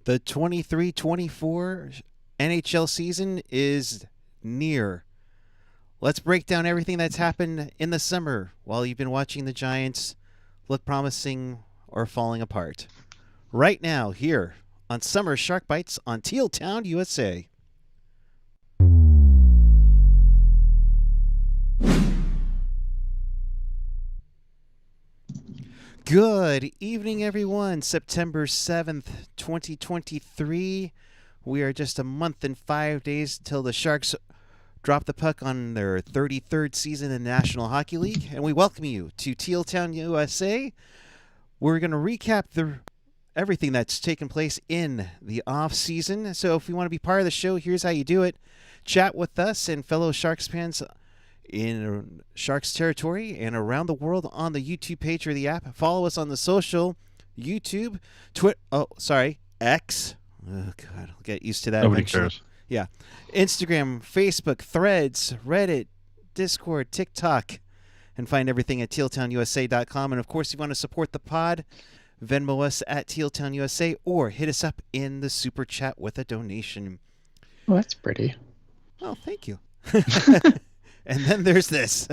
The 23-24 NHL season is near. Let's break down everything that's happened in the summer while you've been watching the Giants look promising or falling apart. Right now, here on Summer Shark Bites on Teal Town, USA. Good evening, everyone. September 7th, 2023. We are just a month and 5 days until the Sharks drop the puck on their 33rd season in the National Hockey League, and we welcome you to Teal Town, USA. We're going to recap everything that's taken place in the off-season. So if you want to be part of the show, here's how you do it. Chat with us and fellow Sharks fans in Sharks territory and around the world on the YouTube page or the app. Follow us on the social, YouTube, X. Oh, God, I'll get used to that Nobody eventually. cares. Yeah. Instagram, Facebook, Threads, Reddit, Discord, TikTok, and find everything at tealtownusa.com. And, of course, if you want to support the pod, Venmo us at tealtownusa or hit us up in the Super Chat with a donation. Oh, that's pretty. Oh, thank you. And then there's this.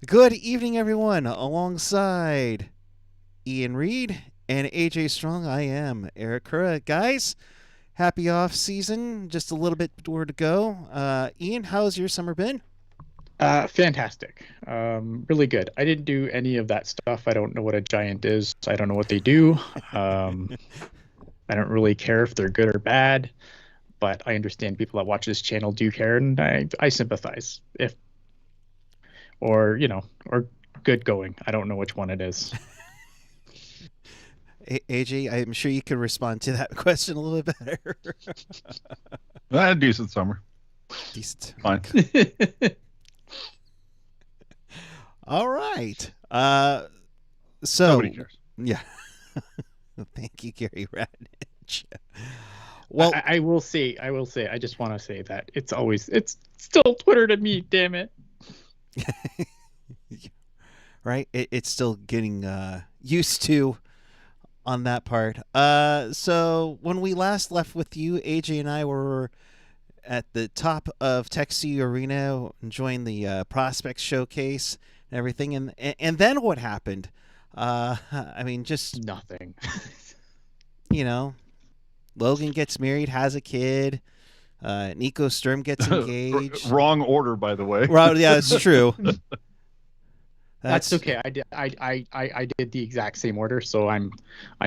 Good evening, everyone. Alongside Ian Reed and AJ Strong, I am Erik Karlsson. Guys, happy off season. Just a little bit more to go. Ian, how's your summer been? Fantastic. Really good. I didn't do any of that stuff. I don't know what a giant is. I don't know what they do. I don't really care if they're good or bad. But I understand people that watch this channel do care, and I sympathize. Or good going. I don't know which one it is. AJ, I'm sure you could respond to that question a little bit better. I had a decent summer. Decent. Fine. All right. So Nobody cares. Yeah. Thank you, Gary Radnich. Well, I will say, I just want to say that it's still Twitter to me, damn it. Right? It's still getting used to on that part. So when we last left with you, AJ and I were at the top of Texas Arena enjoying the Prospects Showcase and everything. And then what happened? I mean, just nothing. Logan gets married, has a kid. Nico Sturm gets engaged. Wrong order, by the way. Well, yeah, it's true. That's okay. I did the exact same order, so I'm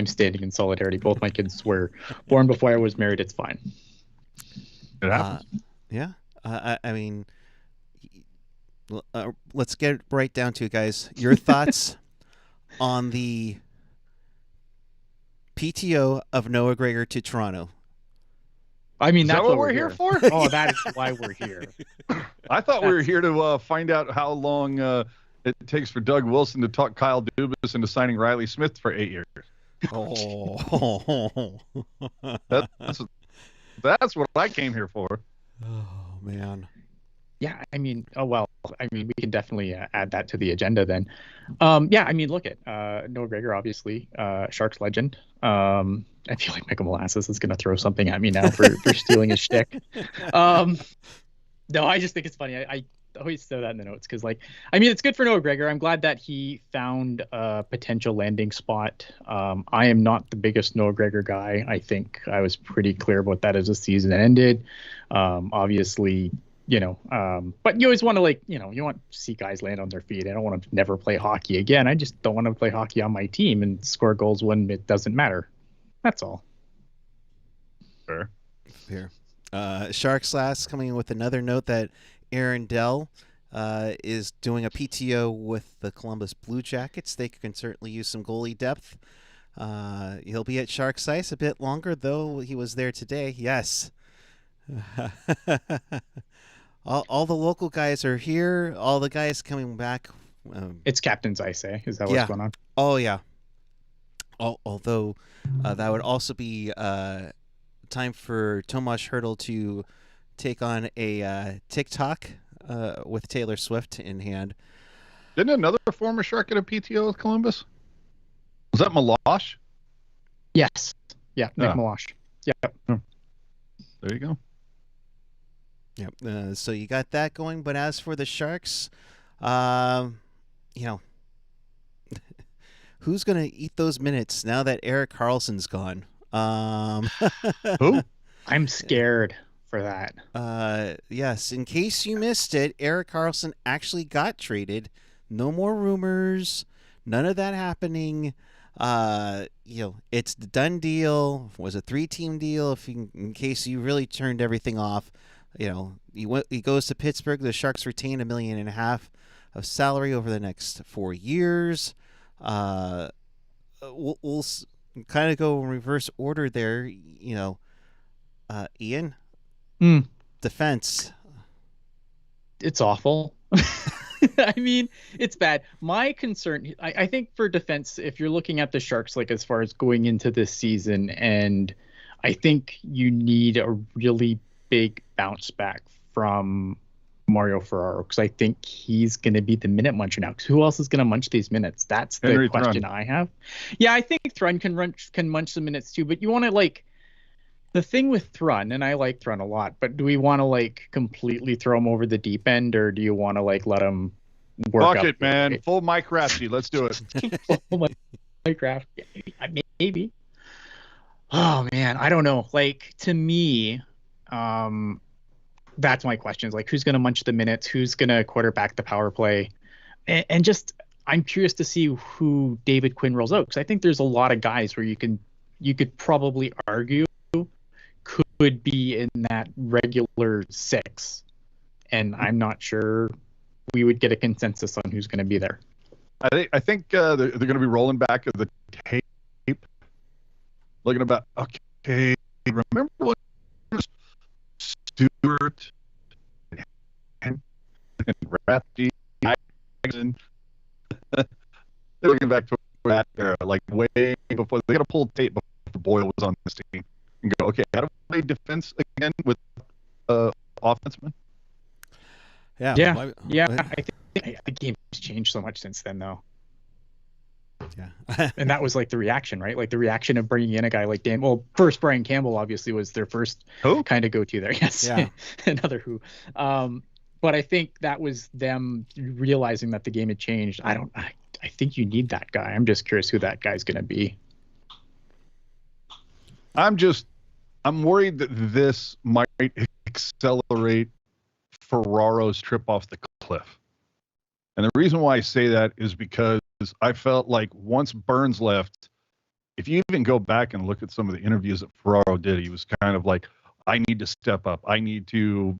standing in solidarity. Both my kids were born before I was married. It's fine. It happens. Yeah. I mean, let's get right down to it, guys. Your thoughts on the PTO of Noah Gregor to Toronto? I mean, Is that's that what we're here for? Oh, that is why we're here. I thought we were here to find out how long it takes for Doug Wilson to talk Kyle Dubas into signing Riley Smith for 8 years. Oh, that's what I came here for. Oh, man. Yeah, I mean, we can definitely add that to the agenda then. Yeah, I mean, look at Noah Gregor, obviously, Sharks legend. I feel like Michael Molasses is going to throw something at me now for stealing his shtick. No, I just think it's funny. I always throw that in the notes because, it's good for Noah Gregor. I'm glad that he found a potential landing spot. I am not the biggest Noah Gregor guy. I think I was pretty clear about that as the season ended. Obviously, but you always want to you want to see guys land on their feet. I don't want to never play hockey again. I just don't want to play hockey on my team and score goals when it doesn't matter. That's all. Fair. Sharks last coming in with another note that Aaron Dell is doing a PTO with the Columbus Blue Jackets. They can certainly use some goalie depth. He'll be at Sharks Ice a bit longer, though he was there today. Yes. All the local guys are here. All the guys coming back. It's Captain's Ice, eh? Is that what's going on? Oh, yeah. Although that would also be time for Tomas Hertl to take on a TikTok with Taylor Swift in hand. Didn't another former Shark get a PTO with Columbus? Was that Milosh? Yes. Yeah, Nick Malash. Yep. There you go. Yep. So you got that going. But as for the Sharks, who's going to eat those minutes now that Erik Karlsson's gone? Who? I'm scared for that. Yes. In case you missed it, Erik Karlsson actually got traded. No more rumors. None of that happening. It's the done deal. It was a 3-team deal. In case you really turned everything off, he goes to Pittsburgh. The Sharks retain $1.5 million of salary over the next 4 years. We'll kind of go in reverse order there. Ian, defense. It's awful. I mean, it's bad. My concern, I think for defense, if you're looking at the Sharks, like as far as going into this season, and I think you need a really big bounce back from Mario Ferraro, because I think he's going to be the minute muncher now. Because who else is going to munch these minutes? That's the Henry question Thrun. I have. Yeah, I think Thrun can munch the minutes too, but you want to the thing with Thrun, and I like Thrun a lot, but do we want to completely throw him over the deep end, or do you want to let him work Fuck up it, man. Full Mike Crafty. Let's do it. Minecraft? Maybe. Oh man, I don't know. To me, that's my question. Is who's gonna munch the minutes? Who's gonna quarterback the power play? And just I'm curious to see who David Quinn rolls out, because I think there's a lot of guys where you could probably argue could be in that regular 6, and I'm not sure we would get a consensus on who's going to be there. I think they're going to be rolling back of the tape, looking about. Okay, remember what Stewart and Rathy, they're looking back to that era, way before they got to pull tape before Boyle was on this team and go, okay, how do we play defense again with offensemen? Yeah. I think the game's changed so much since then, though. Yeah. And that was the reaction, right? The reaction of bringing in a guy like Dan. Well, first Brian Campbell obviously was their first kind of go-to there. Yes. Yeah. Another who. But I think that was them realizing that the game had changed. I think you need that guy. I'm just curious who that guy's going to be. I'm worried that this might accelerate Ferraro's trip off the cliff. And the reason why I say that is because I felt like once Burns left, if you even go back and look at some of the interviews that Ferraro did, he was kind of like, I need to step up. I need to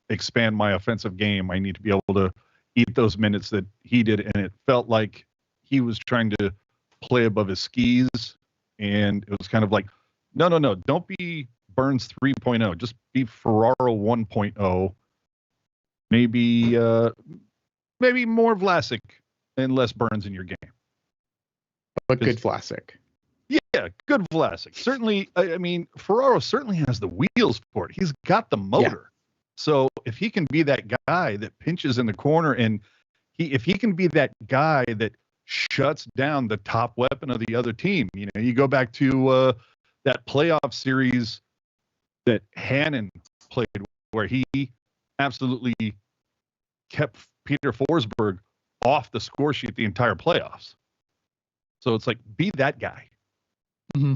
expand my offensive game. I need to be able to eat those minutes that he did. And it felt like he was trying to play above his skis. And it was kind of like, no, don't be Burns 3.0. Just be Ferraro 1.0. Maybe more Vlasic and less Burns in your game. But good Vlasic. Yeah, good Vlasic. Certainly, I mean, Ferraro certainly has the wheels for it. He's got the motor. Yeah. So if he can be that guy that pinches in the corner, and if he can be that guy that shuts down the top weapon of the other team, you go back to that playoff series that Hannon played, where he absolutely kept Peter Forsberg off the score sheet the entire playoffs. So it's like, be that guy. Mm-hmm.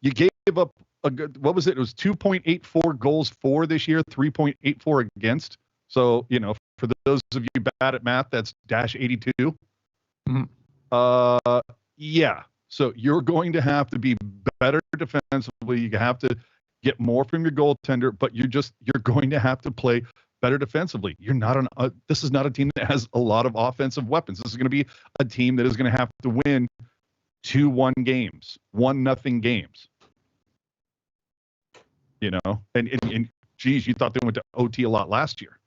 You gave up a good, what was it? It was 2.84 goals for this year, 3.84 against. So, for those of you bad at math, that's -82. Mm-hmm. Yeah. So you're going to have to be better defensively. You have to get more from your goaltender, but you're going to have to play better defensively. You're not this is not a team that has a lot of offensive weapons. This is going to be a team that is going to have to win 2-1 games, 1-0 games. And geez, you thought they went to OT a lot last year.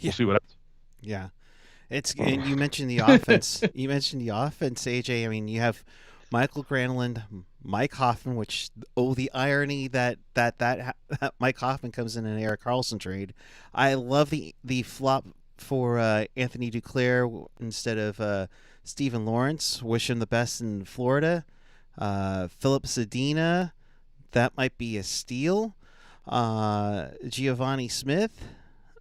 We'll see what happens. Yeah. And you mentioned the offense. AJ. I mean, you have Michael Granlund, Mike Hoffman, which the irony that Mike Hoffman comes in an Erik Karlsson trade. I love the for Anthony Duclair instead of Stephen Lawrence. Wish him the best in Florida. Philip Zadina, that might be a steal. Giovanni Smith.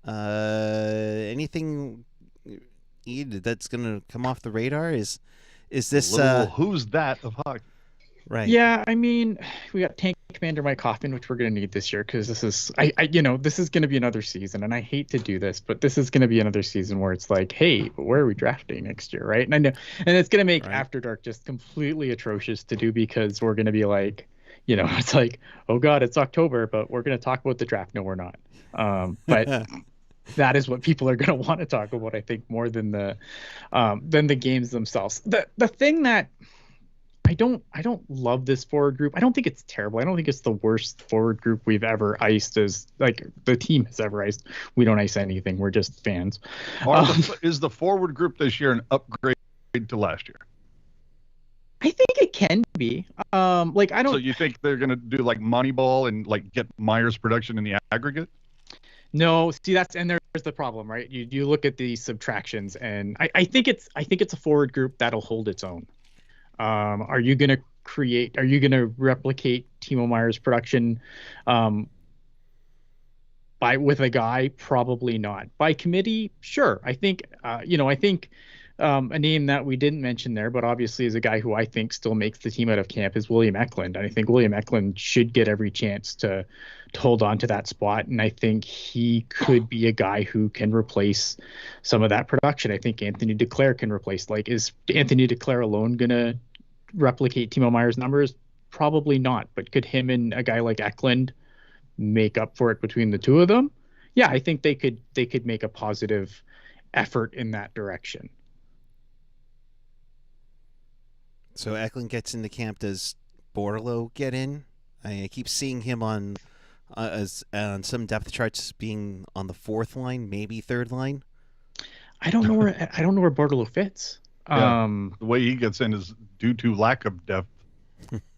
Anything that's going to come off the radar? Is this who's that of hockey? Right. Yeah, I mean, we got Tank Commander Mike Hoffman, which we're going to need this year because this is, this is going to be another season, and I hate to do this, but this is going to be another season where it's like, hey, but where are we drafting next year, right? And I know, and it's going to make After Dark just completely atrocious to do because we're going to be like, it's like, oh God, it's October, but we're going to talk about the draft. No, we're not. But that is what people are going to want to talk about, I think, more than the games themselves. The thing that I don't love this forward group. I don't think it's terrible. I don't think it's the worst forward group we've ever iced as like the team has ever iced. We don't ice anything. We're just fans. Is the forward group this year an upgrade to last year? I think it can be. I don't. So you think they're gonna do like Moneyball and like get Myers production in the aggregate? No, see there's the problem, right? You look at the subtractions, and I think it's a forward group that'll hold its own. Are you going to replicate Timo Meyer's production with a guy? Probably not. By committee, sure. I think, a name that we didn't mention there, but obviously is a guy who I think still makes the team out of camp is William Eklund. And I think William Eklund should get every chance to hold on to that spot. And I think he could be a guy who can replace some of that production. I think Anthony Duclair can replace. Is Anthony Duclair alone going to replicate Timo Meyer's numbers? Probably not. But could him and a guy like Eklund make up for it between the two of them? Yeah, I think they could make a positive effort in that direction. So Eklund gets into camp. Does Bortolo get in? I keep seeing him on some depth charts being on the fourth line, maybe third line. I don't know where Bortolo fits. Yeah, the way he gets in is due to lack of depth.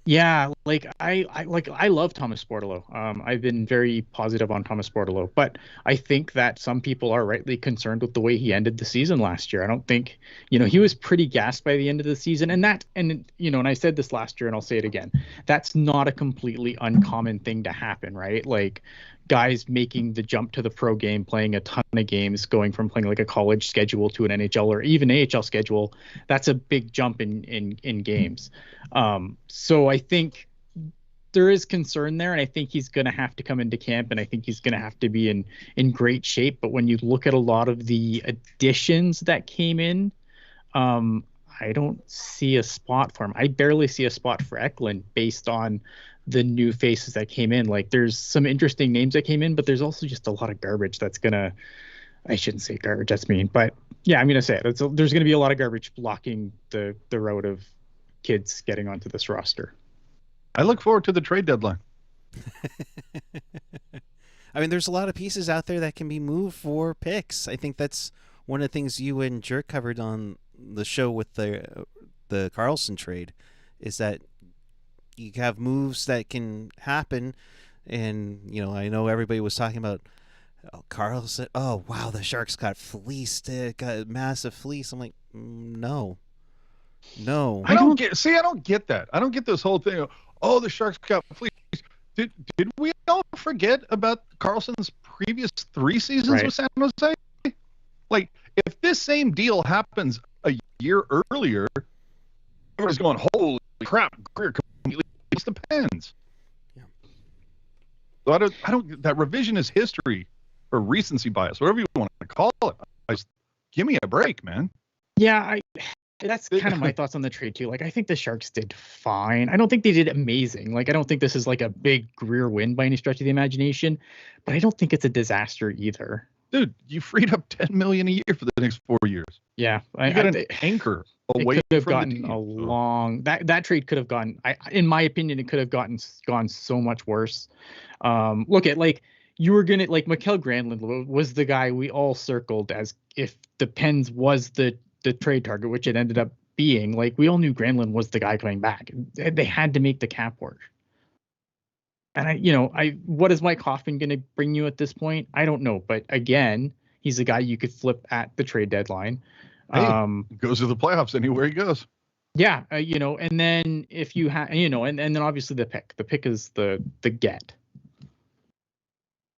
Yeah, I love Thomas Bortolo. I've been very positive on Thomas Bortolo, but I think that some people are rightly concerned with the way he ended the season last year. I don't think, he was pretty gassed by the end of the season, and I said this last year and I'll say it again. That's not a completely uncommon thing to happen, right? Like guys making the jump to the pro game, playing a ton of games, going from playing like a college schedule to an NHL or even AHL schedule. That's a big jump in games. So I think there is concern there, and I think he's going to have to come into camp, and I think he's going to have to be in great shape. But when you look at a lot of the additions that came in, I don't see a spot for him. I barely see a spot for Eklund based on the new faces that came in. Like there's some interesting names that came in, but there's also just a lot of garbage that's I shouldn't say garbage, that's mean, but yeah, I'm going to say it. There's going to be a lot of garbage blocking the road of kids getting onto this roster. I look forward to the trade deadline. I mean, there's a lot of pieces out there that can be moved for picks. I think that's one of the things you and Jerk covered on the show with the Carlson trade, is that you have moves that can happen. And, I know everybody was talking about Carlson. Oh, wow, the Sharks got fleeced. Got a massive fleece. I'm like, no. I don't get that. I don't get this whole thing. Oh, the Sharks got fleeced. Did we all forget about Carlson's previous 3 seasons with San Jose? Like, if this same deal happens a year earlier, everybody's going, holy crap, Gregor completely makes the pens. Yeah. So I don't that revisionist history or recency bias, whatever you want to call it. Give me a break, man. Yeah, that's kind of my thoughts on the trade too. Like, I think the Sharks did fine. I don't think they did amazing. Like, I don't think this is like a big career win by any stretch of the imagination, but I don't think it's a disaster either. Dude, you freed up $10 million a year for the next 4 years. Yeah, you got an anchor away could have from gotten the team. a long that trade could have gone. In my opinion, it could have gone so much worse. Look at you were gonna Mikael Granlund was the guy we all circled as if the Pens was the trade target, which it ended up being. Like, we all knew Granlund was the guy coming back. They had to make the cap work. And what is Mike Hoffman going to bring you at this point? I don't know. But again, He's a guy you could flip at the trade deadline. Hey, goes to the playoffs anywhere he goes. Yeah, and then if you have, and then obviously the pick is the get.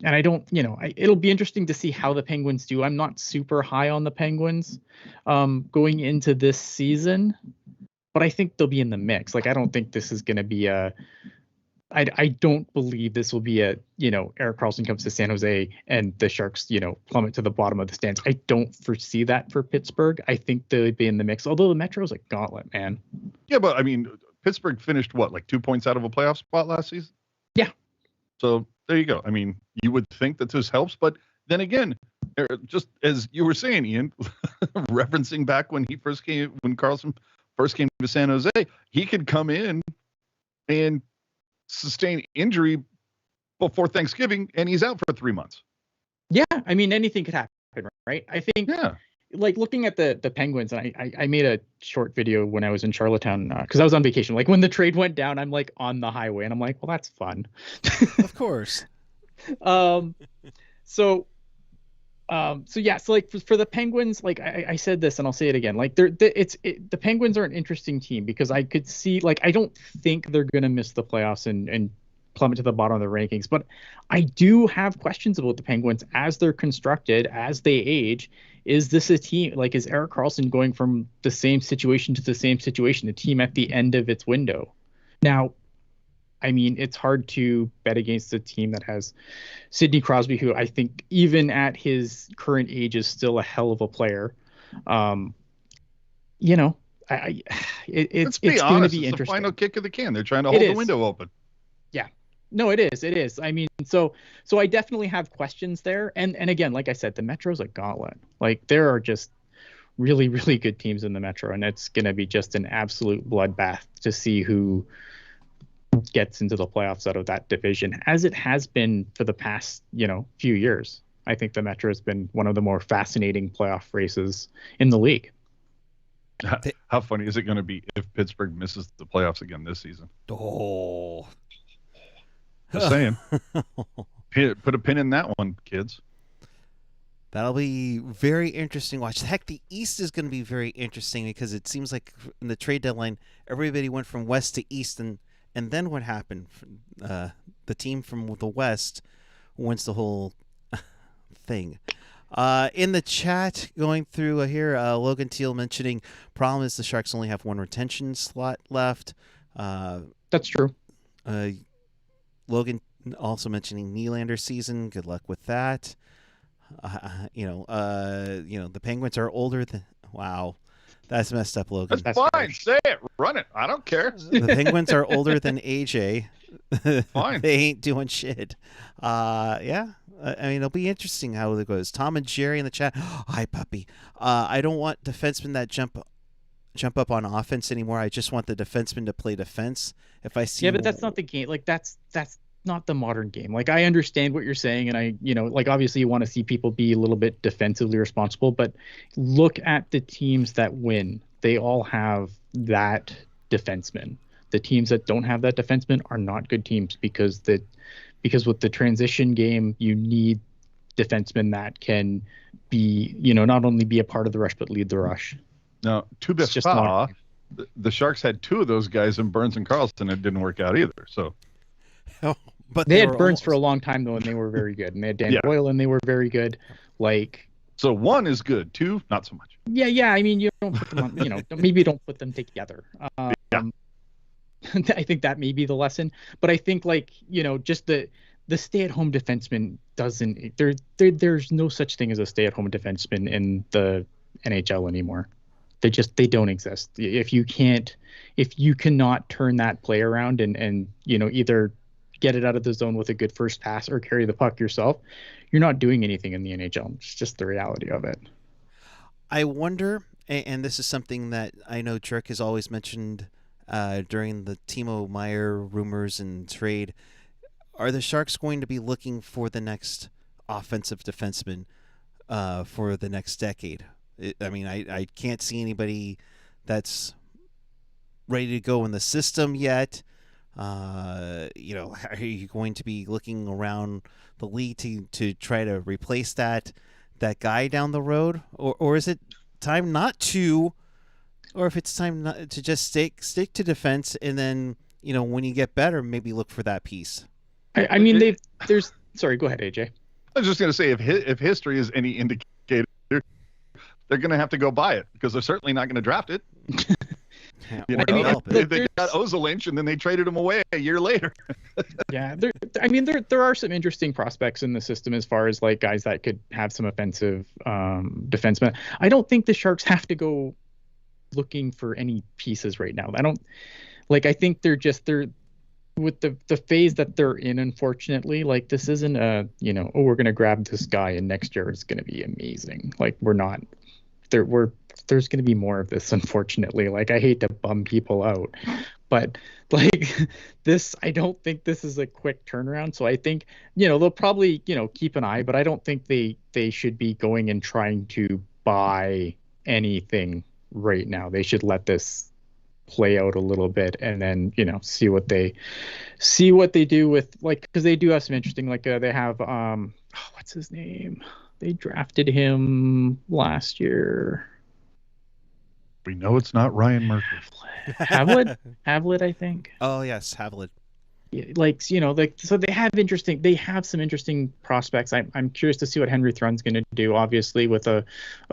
And I don't, it'll be interesting to see how the Penguins do. I'm not super high on the Penguins going into this season, but I think they'll be in the mix. Like, I don't think this is going to be I don't believe this will be Erik Karlsson comes to San Jose and the Sharks, plummet to the bottom of the stands. I don't foresee that for Pittsburgh. I think they'll be in the mix, although the Metro's a gauntlet, man. Yeah, but I mean, Pittsburgh finished like 2 points out of a playoff spot last season? Yeah. So there you go. I mean, you would think that this helps, but then again, just as you were saying, Ian, referencing back when Karlsson first came to San Jose, he could come in and sustain injury before Thanksgiving, and he's out for 3 months. Yeah, I mean, anything could happen, right? I think, like, looking at the Penguins, and I made a short video when I was in Charlottetown because I was on vacation. Like, when the trade went down, I'm like on the highway, and I'm like, well, that's fun. Of course. So like for the Penguins, like I said this and I'll say it again, like the Penguins are an interesting team because I could see, like, I don't think they're going to miss the playoffs and plummet to the bottom of the rankings, but I do have questions about the Penguins as they're constructed, as they age. Is this a team, like, is Erik Karlsson going from the same situation to the same situation, a team at the end of its window? Now, I mean, it's hard to bet against a team that has Sidney Crosby, who I think even at his current age is still a hell of a player. It's going to be interesting. It's the final kick of the can. They're trying to hold the window open. Yeah, no, it is. It is. I mean, so I definitely have questions there. And again, like I said, the Metro's a gauntlet. Like, there are just really, really good teams in the Metro, and it's going to be just an absolute bloodbath to see who gets into the playoffs out of that division, as it has been for the past few years. I think the Metro has been one of the more fascinating playoff races in the league. How funny is it going to be if Pittsburgh misses the playoffs again this season? Oh, just saying. Put a pin in that one, kids. That'll be very interesting watch. Heck, the East is going to be very interesting because it seems like in the trade deadline everybody went from West to East, and then what happened? The team from the West wins the whole thing. In the chat, going through here, Logan Teal mentioning problem is the Sharks only have one retention slot left. That's true. Logan also mentioning Nylander season. Good luck with that. The Penguins are older than. Wow. That's messed up, Logan. That's fine. Say it. Run it. I don't care. The Penguins are older than AJ. Fine. They ain't doing shit. Yeah. I mean, it'll be interesting how it goes. Tom and Jerry in the chat. Hi, puppy. I don't want defensemen that jump up on offense anymore. I just want the defenseman to play defense. If I see. Yeah, but that's not the game. Like, that's not the modern game. Like, I understand what you're saying, and like, obviously you want to see people be a little bit defensively responsible, but look at the teams that win. They all have that defenseman. The teams that don't have that defenseman are not good teams because with the transition game, you need defensemen that can be, not only be a part of the rush, but lead the ruch. Now, to be fair, the Sharks had two of those guys in Burns and Carlson. It didn't work out either. So. But they had Burns for a long time though, and they were very good. And they had Dan Boyle, and they were very good. Like, so one is good, two not so much. Yeah. I mean, you don't put them on, maybe don't put them together. I think that may be the lesson. But I think, like, just the stay-at-home defenseman doesn't. There's no such thing as a stay-at-home defenseman in the NHL anymore. They don't exist. If you cannot turn that play around and either get it out of the zone with a good first pass or carry the puck yourself, you're not doing anything in the NHL. It's just the reality of it. I wonder, and this is something that I know Trek has always mentioned during the Timo Meier rumors and trade, are the Sharks going to be looking for the next offensive defenseman for the next decade? I can't see anybody that's ready to go in the system yet. Are you going to be looking around the league to try to replace that? that guy down the road, or is it time not to, or if it's time not to just stick to defense, and then when you get better, maybe look for that piece. I mean, sorry, go ahead, AJ. I was just going to say, if history is any indicator, they're going to have to go buy it because they're certainly not going to draft it. They got Ozolinch and then they traded him away a year later. Yeah, there are some interesting prospects in the system as far as like guys that could have some offensive defensemen. I don't think the Sharks have to go looking for any pieces right now. I think they're with the phase that they're in, unfortunately. Like, this isn't we're going to grab this guy and next year it's going to be amazing. Like, we're not. There's going to be more of this, unfortunately. Like, I hate to bum people out, but like this, I don't think this is a quick turnaround. So I think, they'll probably, keep an eye, but I don't think they should be going and trying to buy anything right now. They should let this play out a little bit and then, see what they do with, like, because they do have some interesting, like, they have, what's his name? They drafted him last year. We know it's not Ryan Murphy. Havlet, I think. Oh yes, Havlet. Yeah, so they have some interesting prospects. I'm curious to see what Henry Thrun's going to do, obviously, with a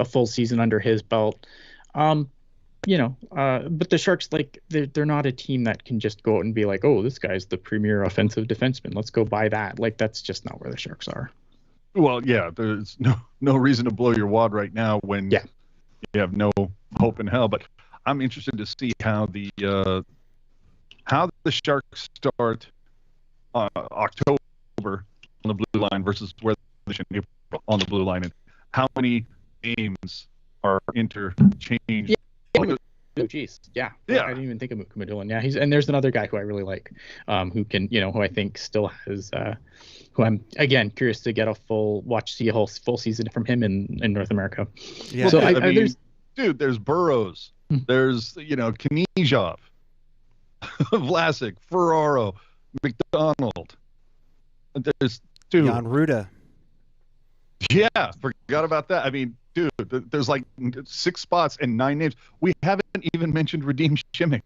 full season under his belt. But the Sharks, they're not a team that can just go out and be like, oh, this guy's the premier offensive defenseman, let's go buy that. Like, that's just not where the Sharks are. Well, yeah, there's no reason to blow your wad right now when you have no hope in hell. But I'm interested to see how the Sharks start October on the blue line versus where they should be on the blue line, and how many games are interchanged. Oh, geez. Yeah. I didn't even think of Kumadulin. Yeah, and there's another guy who I really like, who can, who I think still has, who I'm, again, curious to get see a whole full season from him in North America. Yeah. So there's Burrows, there's, Knizhov, Vlasic, Ferraro, McDonald. There's Jan Ruda. Yeah, forgot about that. I mean, dude, there's like 6 spots and 9 names. We haven't even mentioned Radim Shimmick.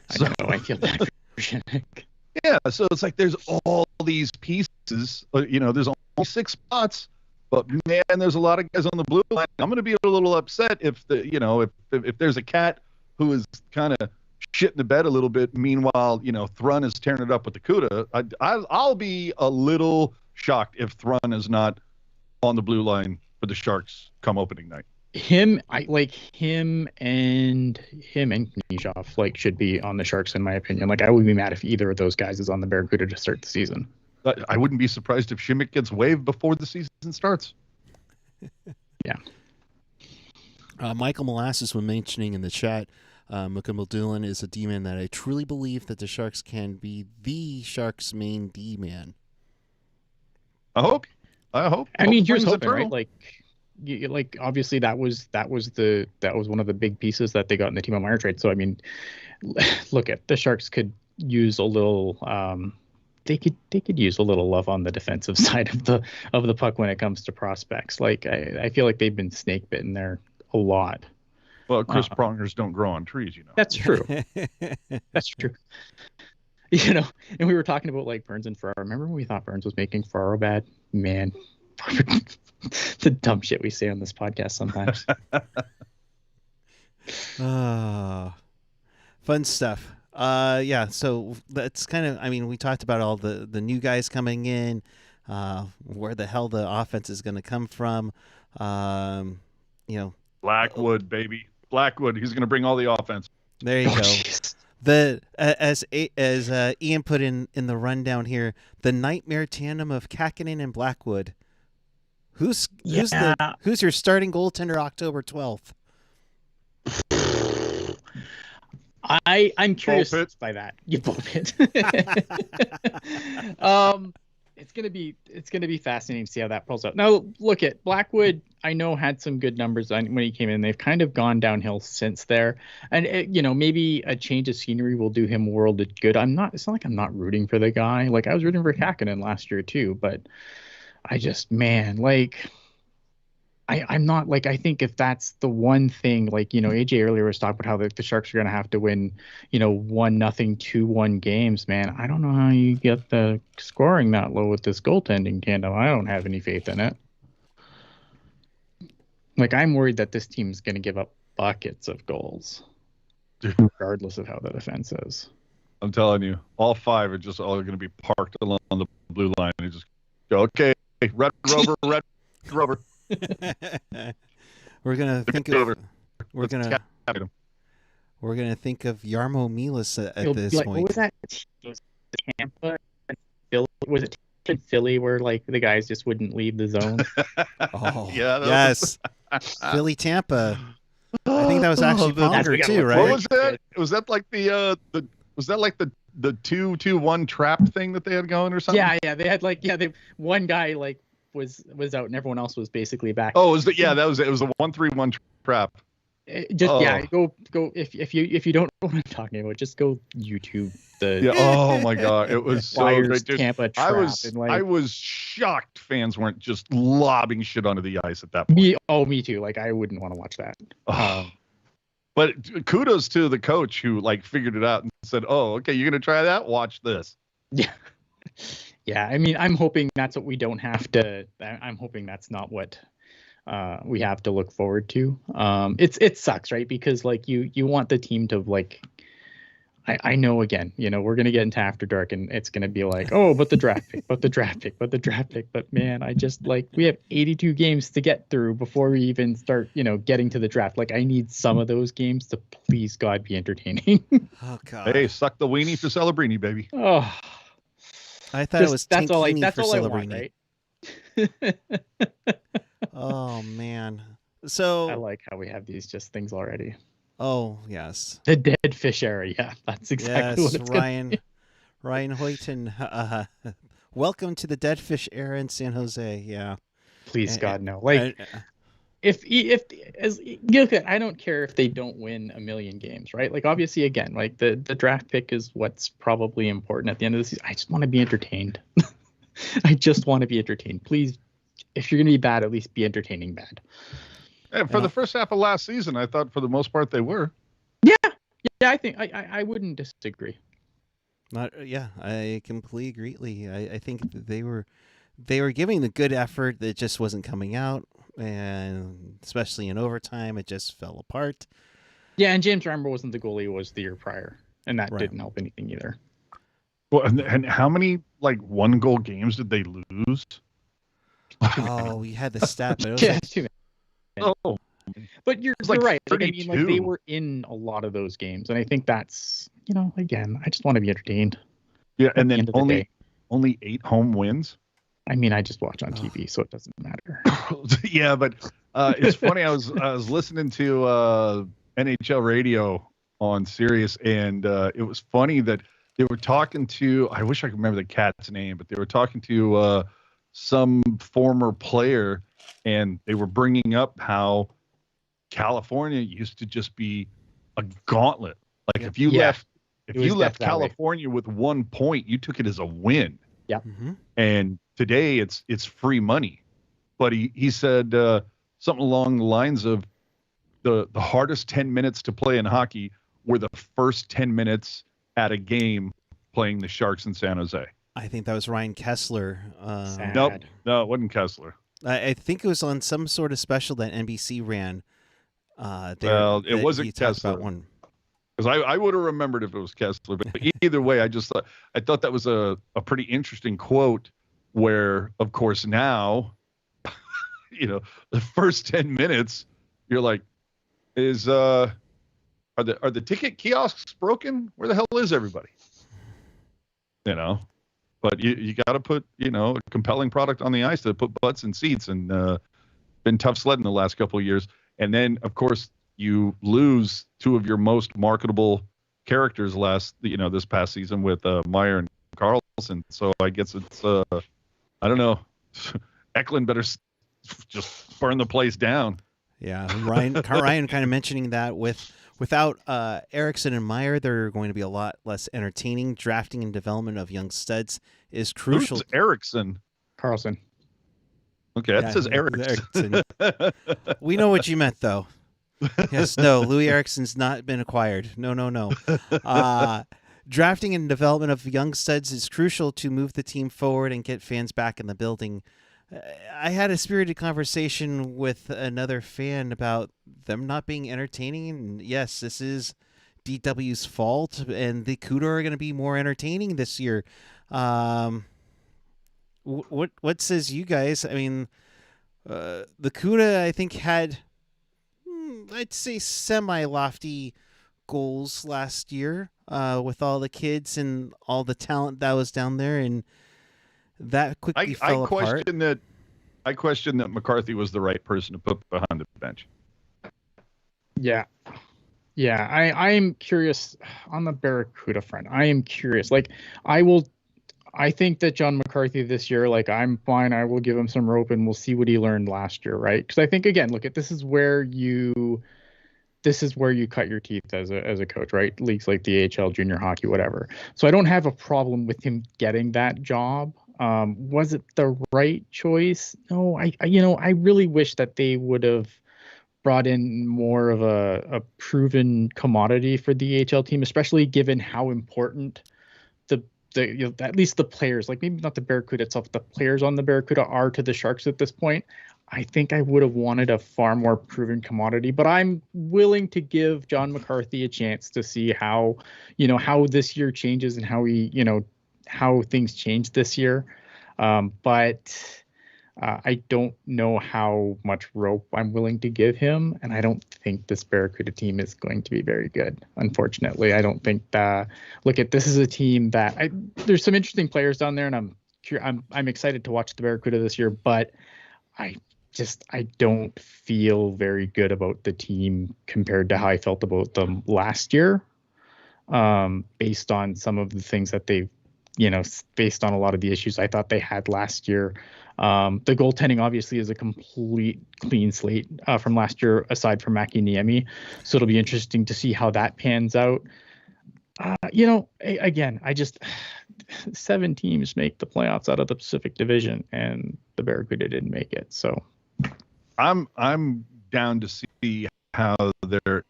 I know. I feel bad for Shimmick. Yeah, so it's like there's all these pieces. There's only 6 spots, but man, there's a lot of guys on the blue line. I'm going to be a little upset if if there's a cat who is kind of shitting the bed a little bit. Meanwhile, Thrun is tearing it up with the CUDA. I'll be a little shocked if Thrun is not on the blue line for the Sharks come opening night. Him and Knizhov should be on the Sharks, in my opinion. Like, I would be mad if either of those guys is on the Barracuda to start the season. I wouldn't be surprised if Shimmick gets waived before the season starts. Yeah. Michael Molasses was mentioning in the chat, Mukul Doolan is a D-man that I truly believe that the Sharks can be the Sharks' main D-man. I hope. I mean, you're hoping, right? Like obviously that was one of the big pieces that they got in the Timo Meier trade. So I mean, look, at the Sharks could use a little. They could use a little love on the defensive side of the puck when it comes to prospects. Like, I feel like they've been snake bitten there a lot. Well, Chris Prongers don't grow on trees, That's true. That's true. And we were talking about like Burns and Ferraro. Remember when we thought Burns was making Ferraro bad? Man, the dumb shit we say on this podcast sometimes. Fun stuff. So that's kind of, we talked about all the new guys coming in, where the hell the offense is going to come from. Blackwood, baby. Blackwood. He's going to bring all the offense. There you go. Geez. As Ian put in the rundown here, the nightmare tandem of Kakinen and Blackwood. Who's your starting goaltender October 12th? I'm curious by that. You bullshit. It's gonna be fascinating to see how that pulls out. Now, look at Blackwood. I know had some good numbers when he came in. They've kind of gone downhill since there, and maybe a change of scenery will do him a world of good. It's not like I'm not rooting for the guy. Like, I was rooting for Kakinen last year too, but I just, man, like, I'm not like, I think if that's the one thing, like, AJ earlier was talking about how the Sharks are going to have to win, 1-0, 2-1 games, man. I don't know how you get the scoring that low with this goaltending tandem. I don't have any faith in it. Like, I'm worried that this team's going to give up buckets of goals, regardless of how the defense is. I'm telling you, all 5 are just all going to be parked along the blue line and just go, okay, red rover. We're gonna think of we're gonna think of Jarmo Milas at this point. What was that? Was it Tampa? Was it Philly where like the guys just wouldn't leave the zone? Oh yeah, yes, Philly Tampa. I think that was actually Ponger too, right? What was that? Was that like the 2-2-1 trap thing that they had going or something? Yeah, they had one guy like was out and everyone else was basically back. Oh, it was a 1-3-1 trap. Go if you don't know what I'm talking about, just go YouTube the oh my god, it was so great. Tampa trap. I was shocked fans weren't just lobbing shit onto the ice at that point. Me too. Like I wouldn't want to watch that. But kudos to the coach who like figured it out and said, "Oh, okay, you're gonna try that? Watch this." Yeah. Yeah, I mean, I'm hoping that's what we don't have to. I'm hoping that's not what we have to look forward to. It sucks, right? Because like you want the team to like. I know again, we're gonna get into After Dark and it's gonna be like, oh, but the draft pick, but man, I just like we have 82 games to get through before we even start, getting to the draft. Like I need some of those games to please God be entertaining. Oh God. Hey, suck the weenie for Celebrini, baby. Oh. I thought it was that's all I want, right? Oh man. So I like how we have these just things already. Oh yes. The dead fish era, yeah. That's exactly what it's Ryan Hoyton. Welcome to the dead fish era in San Jose. Yeah. Please God no. Like I don't care if they don't win a million games, right? Like obviously again, like the draft pick is what's probably important at the end of the season. I just want to be entertained. I just want to be entertained. Please, if you're gonna be bad, at least be entertaining bad. And for the first half of last season, I thought for the most part they were. Yeah, I think I wouldn't disagree. I completely agree. I think they were giving the good effort that just wasn't coming out. And especially in overtime, it just fell apart. Yeah, and James Reimer wasn't the goalie he was the year prior, and that didn't help anything either. Well, and how many like 1-goal games did they lose? Oh, we had the stat, but it was too many. Oh, but you're right. Like, I mean, like they were in a lot of those games, and I think that's again, I just want to be entertained. Yeah, and then only 8 home wins. I mean, I just watch on TV, so it doesn't matter. Yeah, but it's funny. I was listening to NHL radio on Sirius, and it was funny that they were talking to. I wish I could remember the cat's name, but they were talking to some former player, and they were bringing up how California used to just be a gauntlet. Like if you left California with 1 point, you took it as a win. Yeah. Mm-hmm. And today it's free money. But he said something along the lines of the hardest 10 minutes to play in hockey were the first 10 minutes at a game playing the Sharks in San Jose. I think that was Ryan Kessler. Nope, no, it wasn't Kessler. I think it was on some sort of special that NBC ran. It wasn't Kessler. Because I would have remembered if it was Kessler, but either way, I thought that was a pretty interesting quote. Where, of course, now, the first 10 minutes, you're like, are the ticket kiosks broken? Where the hell is everybody? But you got to put a compelling product on the ice to put butts in seats, and been tough sledding the last couple of years. And then, of course, you lose 2 of your most marketable characters this past season with Meyer and Carlson. So I guess it's I don't know. Eklund better just burn the place down. Yeah, Ryan kind of mentioning that without Eriksson and Meyer, they're going to be a lot less entertaining. Drafting and development of young studs is crucial. Who's Eriksson? Carlson. Okay, that says Erickson. We know what you meant, though. Yes, no, Louis Erickson's not been acquired. No. Drafting and development of young studs is crucial to move the team forward and get fans back in the building. I had a spirited conversation with another fan about them not being entertaining. And yes, this is DW's fault, and the Couture are going to be more entertaining this year. What says you guys? I mean, the Couture, I think, had, I'd say, semi-lofty goals last year with all the kids and all the talent that was down there, and that quickly fell apart. I question that McCarthy was the right person to put behind the bench. Yeah. I'm curious on the Barracuda front. I am curious. Like, I think that John McCarthy this year, like, I'm fine. I will give him some rope and we'll see what he learned last year, right? Because I think, again, look, this is where you cut your teeth as a coach, right? Leagues like the AHL, junior hockey, whatever. So I don't have a problem with him getting that job. Was it the right choice? No, I really wish that they would have brought in more of a proven commodity for the AHL team, especially given how important at least the players, like maybe not the Barracuda itself, the players on the Barracuda are to the Sharks at this point. I think I would have wanted a far more proven commodity, but I'm willing to give John McCarthy a chance to see how this year changes and how things change this year. But I don't know how much rope I'm willing to give him, and I don't think this Barracuda team is going to be very good. Unfortunately, I don't think that. This is a team that there's some interesting players down there, and I'm excited to watch the Barracuda this year, but I don't feel very good about the team compared to how I felt about them last year, based on some of the things that they've, based on a lot of the issues I thought they had last year. The goaltending obviously is a complete clean slate from last year, aside from Maki Niemi. So it'll be interesting to see how that pans out. Again, 7 teams make the playoffs out of the Pacific Division, and the Barracuda didn't make it. So I'm down to see how they're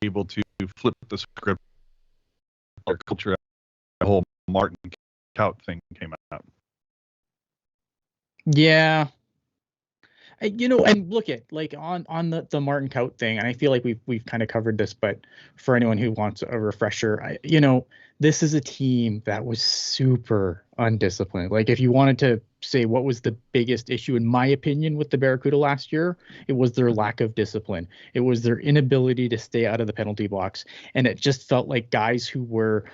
able to flip the script. Our culture, the whole Martin Kaut thing came out. Yeah. And look at on the Martin Kaut thing, and I feel like we've kind of covered this, but for anyone who wants a refresher, this is a team that was super undisciplined. Like, if you wanted to say what was the biggest issue, in my opinion, with the Barracuda last year, it was their lack of discipline. It was their inability to stay out of the penalty box, and it just felt like guys who were,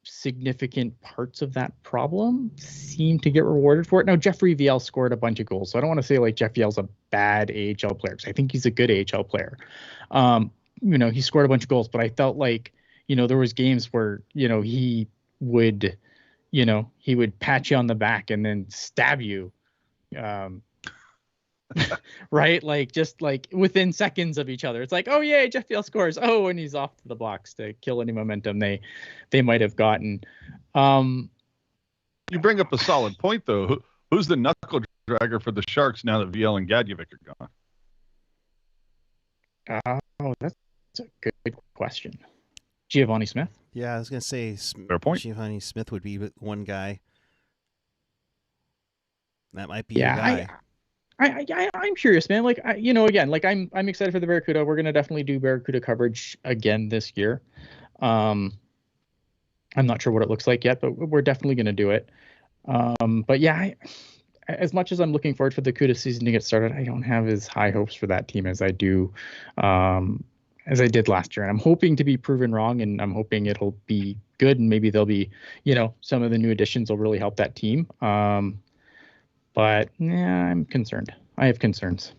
significant parts of that problem seem to get rewarded for it. Now, Jeffrey Viel scored a bunch of goals, so I don't want to say like Jeff Viel's a bad AHL player, because I think he's a good AHL player. He scored a bunch of goals, but I felt like, there was games where, he would pat you on the back and then stab you. Right? Like, just like within seconds of each other. It's like, oh yeah, Jeff Viel scores. Oh, and he's off to the box to kill any momentum they might have gotten. You bring up a solid point, though. Who's the knuckle dragger for the Sharks now that Viel and Gadjevic are gone? Oh, that's a good question. Giovanni Smith? Yeah, I was going to say Fair point. Giovanni Smith would be one guy. That might be your guy. I'm curious, man. Like, again, like I'm excited for the Barracuda. We're gonna definitely do Barracuda coverage again this year. I'm not sure what it looks like yet, but we're definitely gonna do it. But yeah, as much as I'm looking forward for the Cuda season to get started, I don't have as high hopes for that team as I do, as I did last year. And I'm hoping to be proven wrong, and I'm hoping it'll be good, and maybe there'll be, some of the new additions will really help that team. But yeah, I'm concerned. I have concerns.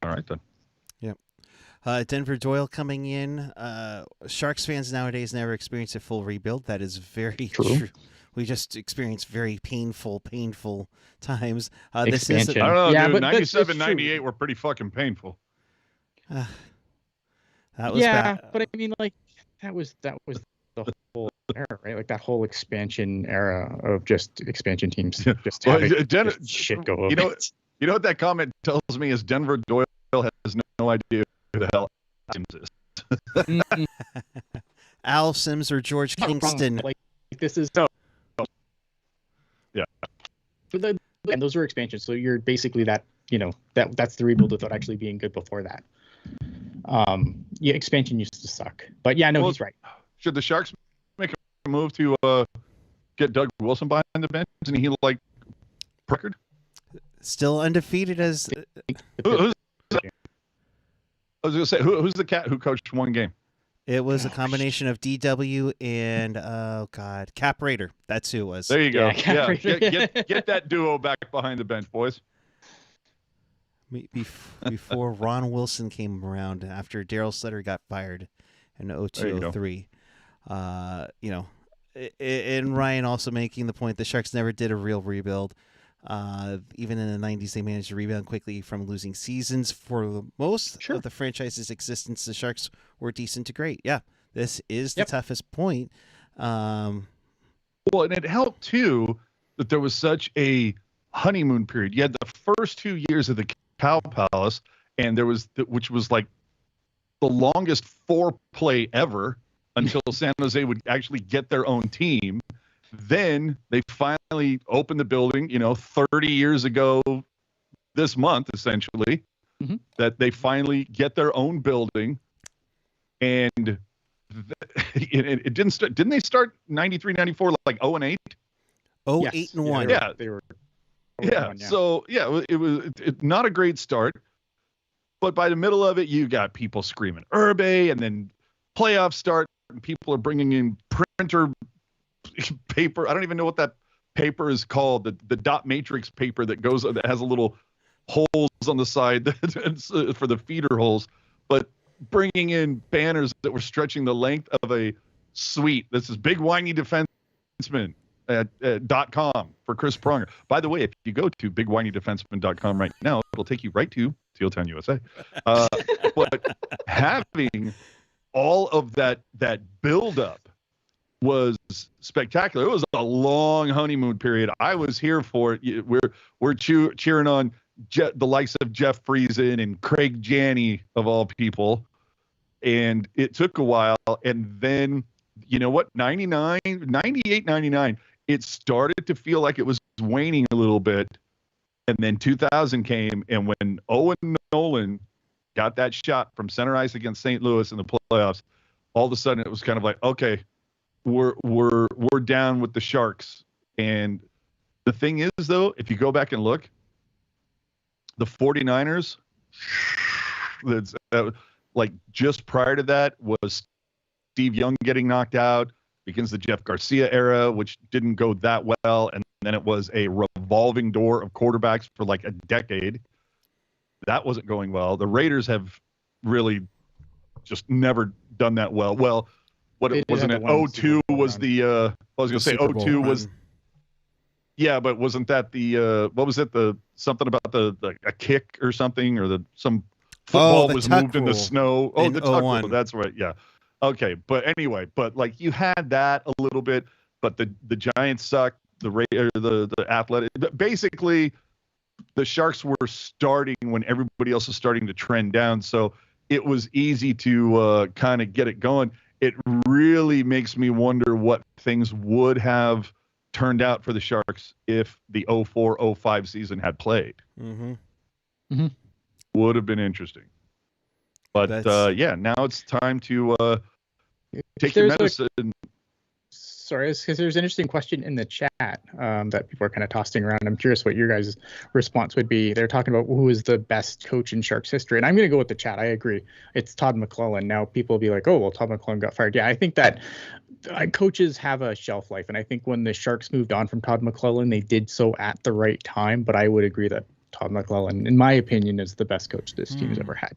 All right, then. Yep. Denver Doyle coming in. Sharks fans nowadays never experience a full rebuild. That is very true. We just experienced very painful times. This is, I don't know, yeah, dude. 97, 98 were pretty fucking painful. That was bad. But I mean, like, that was the whole era, right? Like that whole expansion era of just expansion teams, just Well, having just shit go. You know what that comment tells me is Denver Doyle has no idea who the hell Sims is. Al Sims or George Kingston. Like this is so. Yeah. And those were expansions, so you're basically that. That's the rebuild without actually being good before that. Yeah, expansion used to suck, but yeah, no, he's right. Should the Sharks make a move to get Doug Wilson behind the bench? Isn't he like record? Still undefeated as. I was gonna say who's the cat who coached one game? It was a combination of DW and Cap Raider. That's who it was. There you go. Yeah, Get that duo back behind the bench, boys. Before Ron Wilson came around, after Daryl Sutter got fired in 02-03. And Ryan also making the point the Sharks never did a real rebuild. Even in the 90s, they managed to rebound quickly from losing seasons. For most of the franchise's existence, the Sharks were decent to great. Yeah, this is the toughest point. Well, and it helped, too, that there was such a honeymoon period. You had the first 2 years of the Cow Palace, and there was, which was like the longest foreplay ever until San Jose would actually get their own team. Then they finally opened the building, 30 years ago this month, essentially, that they finally get their own building. And it didn't start. Didn't they start 93, 94 like 0-8? 8-1. Yeah. They were. Yeah. So, it was not a great start. But by the middle of it, you got people screaming Urbe, and then playoffs start, and people are bringing in printer paper. I don't even know what that paper is called. The dot matrix paper that has a little holes on the side for the feeder holes, but bringing in banners that were stretching the length of a suite. This is Big Whiny Defenseman at .com for Chris Pronger. By the way, if you go to bigwhinydefenseman.com right now, it'll take you right to Teal Town, USA. But having all of that buildup was spectacular. It was a long honeymoon period. I was here for it. We're cheering on the likes of Jeff Friesen and Craig Janney of all people. And it took a while. And then, 98, 99, it started to feel like it was waning a little bit. And then 2000 came, and when Owen Nolan got that shot from center ice against St. Louis in the playoffs, all of a sudden it was kind of like, okay, we're down with the Sharks. And the thing is, though, if you go back and look, the 49ers, like just prior to that was Steve Young getting knocked out, begins the Jeff Garcia era, which didn't go that well. And then it was a revolving door of quarterbacks for like a decade. That wasn't going well. The Raiders have really just never done that well. Well, what it wasn't it? 02 was the I was going to say 02 was. Yeah, but wasn't that the what was it? The something about a kick or something, or some football was moved in the snow. Oh, the tuck rule. That's right. Yeah. Okay, but anyway, like you had that a little bit, but the Giants sucked. The Athletic. Basically, the Sharks were starting when everybody else was starting to trend down, so it was easy to kind of get it going. It really makes me wonder what things would have turned out for the Sharks if the 04-05 season had played. Would have been interesting. But now it's time to take your medicine. Sorry, because there's an interesting question in the chat that people are kind of tossing around. I'm curious what your guys' response would be. They're talking about who is the best coach in Sharks history. And I'm going to go with the chat. I agree. It's Todd McClellan. Now people will be like, oh, well, Todd McClellan got fired. Yeah, I think that coaches have a shelf life. And I think when the Sharks moved on from Todd McClellan, they did so at the right time. But I would agree that Todd McClellan, in my opinion, is the best coach this team has ever had.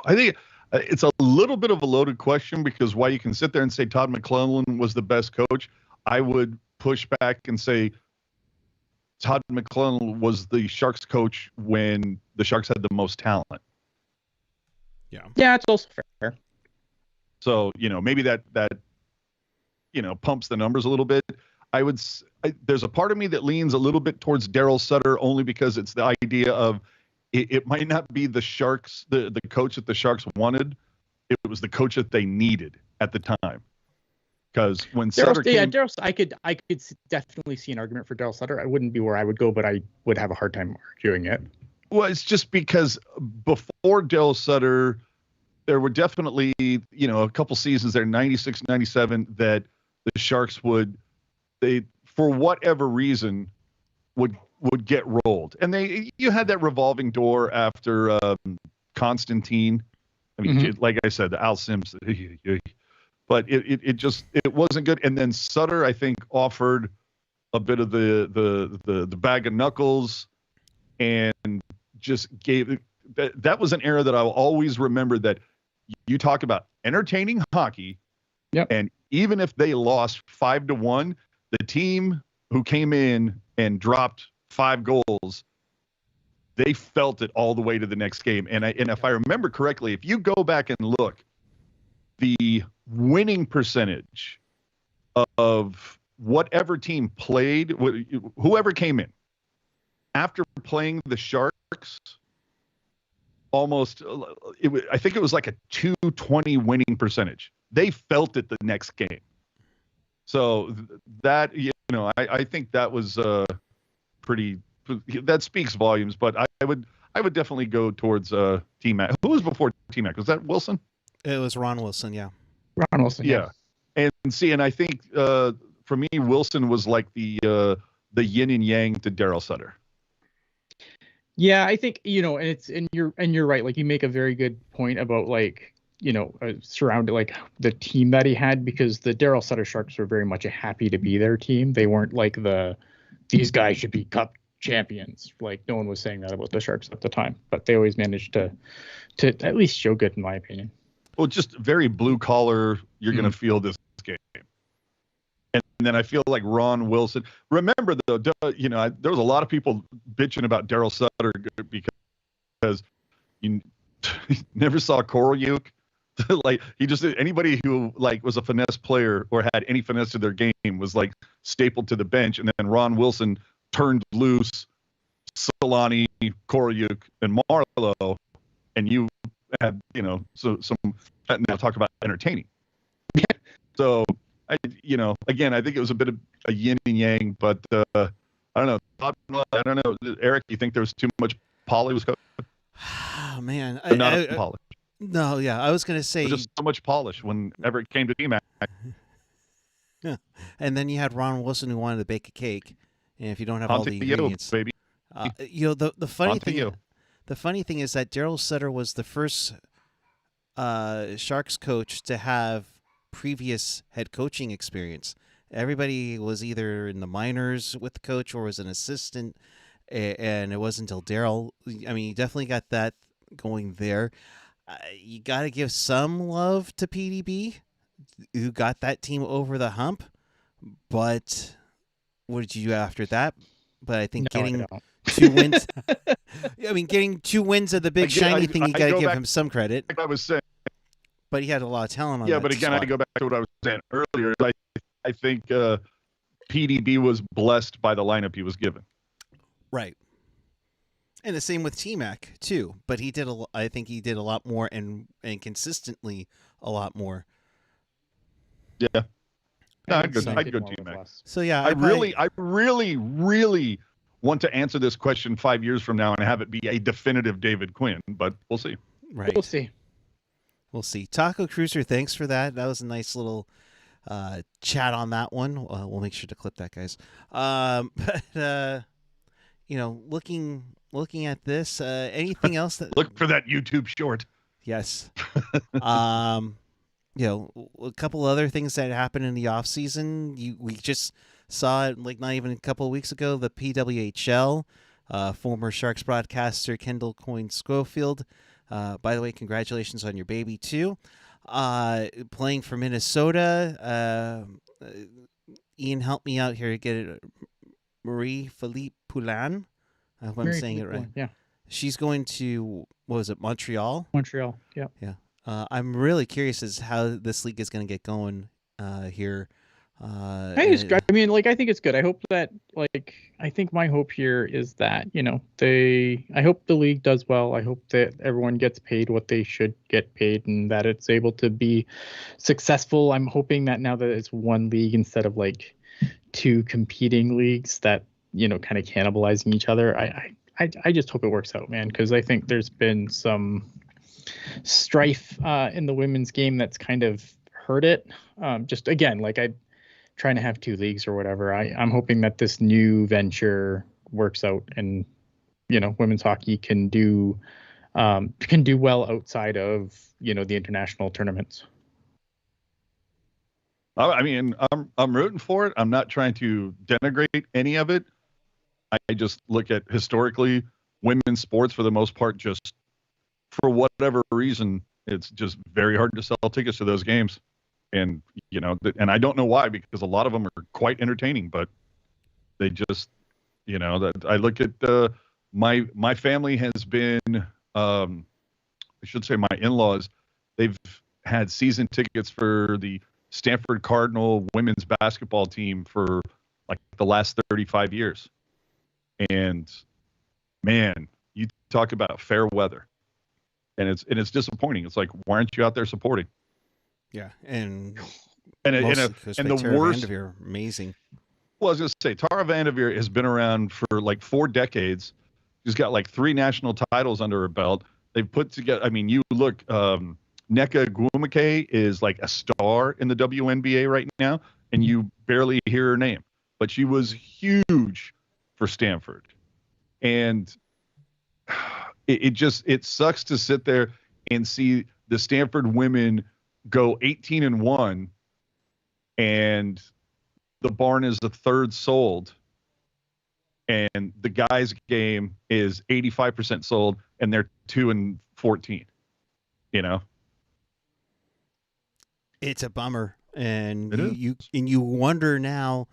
I think it's a little bit of a loaded question, because while you can sit there and say Todd McClellan was the best coach, I would push back and say Todd McClellan was the Sharks coach when the Sharks had the most talent. Yeah, it's also fair. So, maybe that pumps the numbers a little bit. There's a part of me that leans a little bit towards Daryl Sutter only because it's the idea of it might not be the Sharks, the coach that the Sharks wanted. It was the coach that they needed at the time. Because when Sutter came, Daryl, I could definitely see an argument for Daryl Sutter. I wouldn't be where I would go, but I would have a hard time arguing it. Well, it's just because before Daryl Sutter, there were definitely, a couple seasons there, 96, 97, that the Sharks for whatever reason, would get rolled. And you had that revolving door after Constantine. I mean, like I said, Al Simpson. But it wasn't good. And then Sutter, I think, offered a bit of the bag of knuckles and just gave that was an era that I'll always remember, that you talk about entertaining hockey. Yep. And even if they lost 5-1, the team who came in and dropped 5 goals, they felt it all the way to the next game. And if I remember correctly, if you go back and look, the winning percentage of whatever team played, whoever came in after playing the Sharks, I think it was like a 220 winning percentage. They felt it the next game. So that, I think that was pretty, that speaks volumes, but I would definitely go towards T-Mac. Who was before T-Mac? Was that Wilson? It was Ron Wilson, yeah. Ron Wilson, yeah. And I think for me, Wilson was like the yin and yang to Daryl Sutter. Yeah, I think, and you're right. Like, you make a very good point about, like, surrounded, like, the team that he had, because the Daryl Sutter Sharks were very much a happy to be their team. They weren't like these guys should be cup champions. Like, no one was saying that about the Sharks at the time, but they always managed to at least show good, in my opinion. Well, just very blue collar. You're going to feel this game. And then I feel like Ron Wilson. Remember, though, there was a lot of people bitching about Daryl Sutter because you never saw Koryuk. Like, anybody who was a finesse player or had any finesse to their game was stapled to the bench, and then Ron Wilson turned loose Solani, Koryuk, and Marlowe, and you had and now talk about entertaining. So again, I think it was a bit of a yin and yang, but I don't know. I don't know, Eric. You think there was too much poly was covered? Oh man, Not polish. No, yeah, I was gonna say just so much polish whenever it came to T-Mac. Yeah, and then you had Ron Wilson who wanted to bake a cake, and if you don't have all the ingredients, baby. The funny thing. The funny thing is that Daryl Sutter was the first Sharks coach to have previous head coaching experience. Everybody was either in the minors with the coach or was an assistant, and it wasn't until Daryl. I mean, you definitely got that going there. You got to give some love to PDB, who got that team over the hump. But what did you do after that? But I think getting 2 wins. I mean, getting 2 wins of the big shiny thing, you got to give him some credit. Like I was saying. But he had a lot of talent on that. Yeah, but again, squad. I go back to what I was saying earlier. I think PDB was blessed by the lineup he was given. Right. And the same with T-Mac too. But I think he did a lot more and consistently a lot more. Yeah. No, I'd go T-Mac. So yeah, I really want to answer this question 5 years from now and have it be a definitive David Quinn, but we'll see. Right. We'll see. Taco Cruiser, thanks for that. That was a nice little chat on that one. We'll make sure to clip that, guys. But looking at this, anything else that look for that YouTube short? Yes. A couple other things that happened in the offseason. We just saw it not even a couple of weeks ago. The PWHL, former Sharks broadcaster Kendall Coyne Schofield. By the way, congratulations on your baby too. Playing for Minnesota. Ian, help me out here to get it. Marie-Philippe Poulin. I hope I'm saying it right. Yeah. She's going to, what was it, Montreal? Montreal, yeah. Yeah. I'm really curious as how this league is going to get going here. I think it's good. I hope that, I think my hope here is that, I hope the league does well. I hope that everyone gets paid what they should get paid and that it's able to be successful. I'm hoping that now that it's one league instead of two competing leagues that, kind of cannibalizing each other. I just hope it works out, man, because I think there's been some strife in the women's game that's kind of hurt it. Just again, trying to have two leagues or whatever. I'm hoping that this new venture works out and, women's hockey can do well outside of, the international tournaments. I mean, I'm rooting for it. I'm not trying to denigrate any of it. I just look at historically women's sports for the most part, just for whatever reason, it's just very hard to sell tickets to those games. And, and I don't know why, because a lot of them are quite entertaining, but they just, that I look at my family has been, I should say my in-laws, they've had season tickets for the Stanford Cardinal women's basketball team for the last 35 years. And man, you talk about fair weather, and it's disappointing. It's like, why aren't you out there supporting? Yeah, and the worst. Vanderveer, amazing. Well, I was going to say, Tara Vanderveer has been around for 4 decades. She's got 3 national titles under her belt. They've put together. I mean, you look. Nneka Gwumike is a star in the WNBA right now, and you barely hear her name, but she was huge for Stanford, and it sucks to sit there and see the Stanford women go 18-1, and the barn is a third sold, and the guys' game is 85% sold, and they're 2-14. It's a bummer, and It you wonder now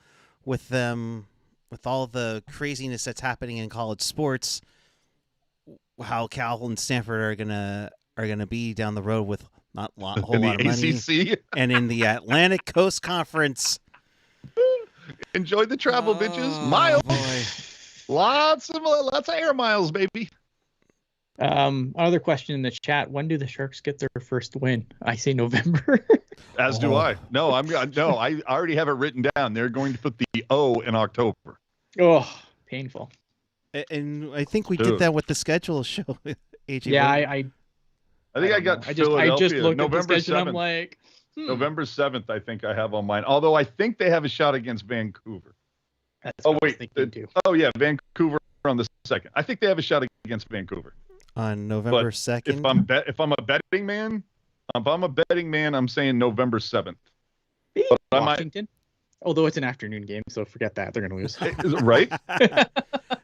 with them, with all the craziness that's happening in college sports, how Cal and Stanford are gonna be down the road with not a whole lot of money, ACC. and in the Atlantic Coast Conference. Enjoy the travel, bitches. Miles, boy. lots of air miles, baby. Another question in the chat: when do the Sharks get their first win? I say November. As do I. No, I already have it written down. They're going to put the O in October. Oh, painful. And I think we did that with the schedule show. AJ. Yeah, I think I got Philadelphia. I just looked November at the schedule 7th. and I'm like, November 7th, I think I have on mine. Although I think they have a shot against Vancouver. That's what I was thinking too. Oh yeah, Vancouver on the 2nd. I think they have a shot against Vancouver On November 2nd. If I'm a betting man, I'm saying November 7th. Washington. Although it's an afternoon game, so forget that. They're going to lose. Right?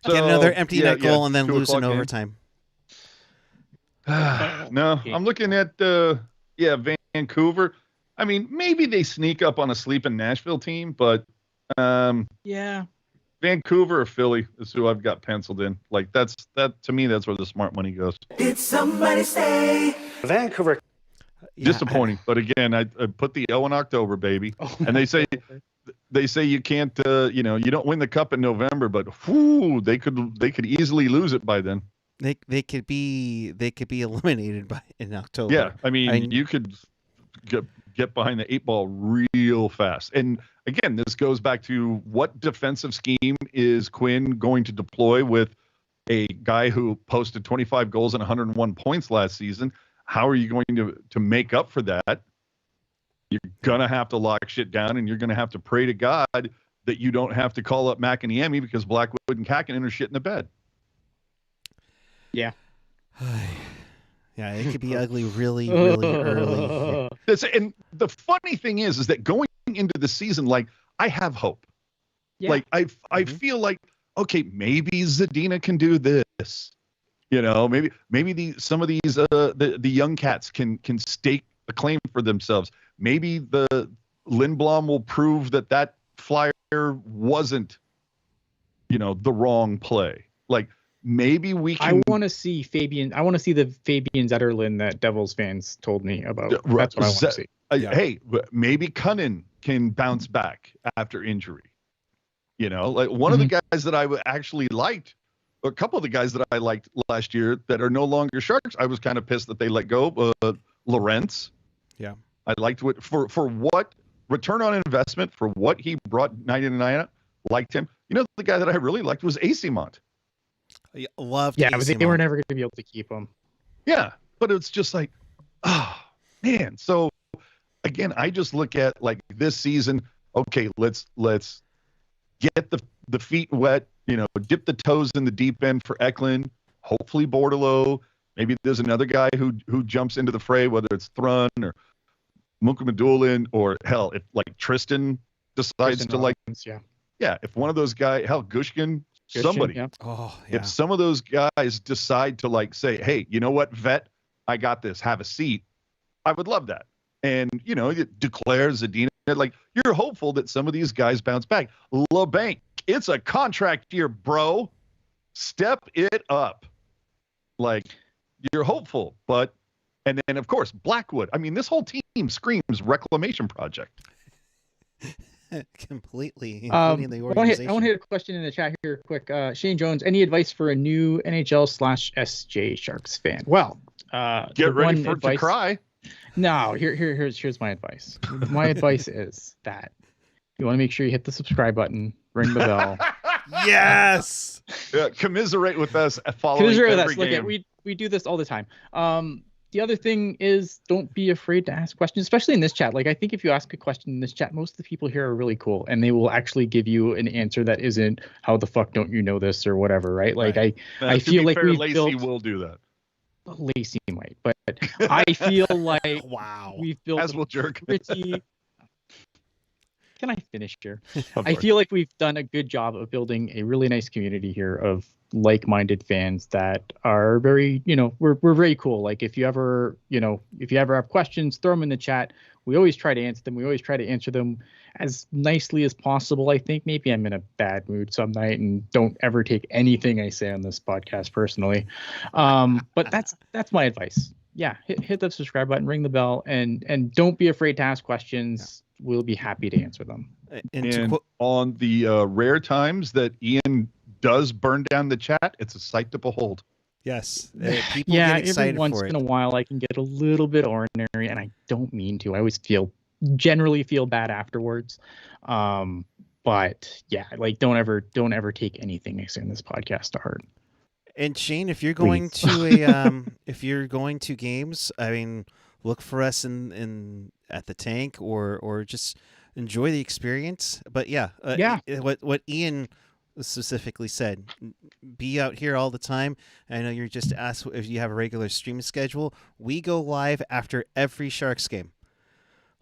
So, get another empty net goal and then 2 lose in o'clock overtime. No, I'm looking at Vancouver. I mean, maybe they sneak up on a sleeping Nashville team, but yeah, Vancouver or Philly is who I've got penciled in. To me, that's where the smart money goes. Did somebody say Vancouver? Disappointing, but again, I put the O in October, baby. And they say you can't, you don't win the cup in November, but they could easily lose it by then. They could be eliminated in October. Yeah, I mean you could get behind the 8 ball real fast. And again, this goes back to what defensive scheme is Quinn going to deploy with a guy who posted 25 goals and 101 points last season. How are you going to make up for that? You're going to have to lock shit down, and you're going to have to pray to God that you don't have to call up McEniemy because Blackwood and Kakinen are shit in the bed. Yeah. Yeah, it could be ugly really, really early. And the funny thing is that going into the season, I have hope. Yeah. I feel like, okay, maybe Zadina can do this. Maybe some of these the young cats can stake a claim for themselves. Maybe the Lindblom will prove that flyer wasn't, the wrong play. Maybe we can. I want to see Fabian. I want to see the Fabian Zetterlund that Devils fans told me about. That's what I want to see. Hey, maybe Cunnin can bounce back after injury. Like one of the guys that I actually liked, a couple of the guys that I liked last year that are no longer Sharks, I was kind of pissed that they let go. Lawrence. Yeah. I liked what for what return on investment for what he brought 99 up. Liked him. The guy that I really liked was Acemont. Loved. Yeah, but they were never going to be able to keep him. Yeah, but it's just like, oh man. So again, I just look at like this season. Okay, let's get the feet wet. Dip the toes in the deep end for Eklund. Hopefully Bordeleau. Maybe there's another guy who jumps into the fray, whether it's Thrun or Mukamadulin, or hell, if like Tristan decides to Robbins, if one of those guys, hell, Gushkin, somebody. Yeah. Oh, yeah. If some of those guys decide to like say, hey, you know what, vet, I got this, have a seat, I would love that. And, declare Zadina, like you're hopeful that some of these guys bounce back. LeBanc, it's a contract year, bro. Step it up. Like you're hopeful, and then of course, Blackwood. I mean, this whole team screams reclamation project. Completely, including the organization. I want to hit a question in the chat here quick. Shane Jones, any advice for a new NHL/SJ Sharks fan? Well, get ready for it to cry. No, here's my advice. My advice is that you want to make sure you hit the subscribe button, ring the bell. Yes. Commiserate with us following every game. Look, we do this all the time. The other thing is, don't be afraid to ask questions, especially in this chat. Like, I think if you ask a question in this chat, most of the people here are really cool, and they will actually give you an answer that isn't, how the fuck don't you know this, or whatever, right? Like, I feel like Lacey will do that. Lacey might, but I feel like wow, we've built as will Jerk. Pretty... Can I finish here? I feel like we've done a good job of building a really nice community here of like-minded fans that are very, we're very cool. Like if you ever have questions, throw them in the chat. We always try to answer them. We always try to answer them as nicely as possible. I think maybe I'm in a bad mood some night and don't ever take anything I say on this podcast personally. But that's my advice. Yeah, hit the subscribe button, ring the bell, and don't be afraid to ask questions. We'll be happy to answer them. And on the rare times that Ian does burn down the chat, it's a sight to behold. Yes, people get excited every once in a while I can get a little bit ordinary, and I don't mean to. I always generally feel bad afterwards. But yeah, like don't ever take anything I say in this podcast to heart. And Shane, if you're going to if you're going to games, I mean, look for us in at the tank or just enjoy the experience. But what Ian specifically said, be out here all the time. I know you're just asked if you have a regular streaming schedule. We go live after every Sharks game.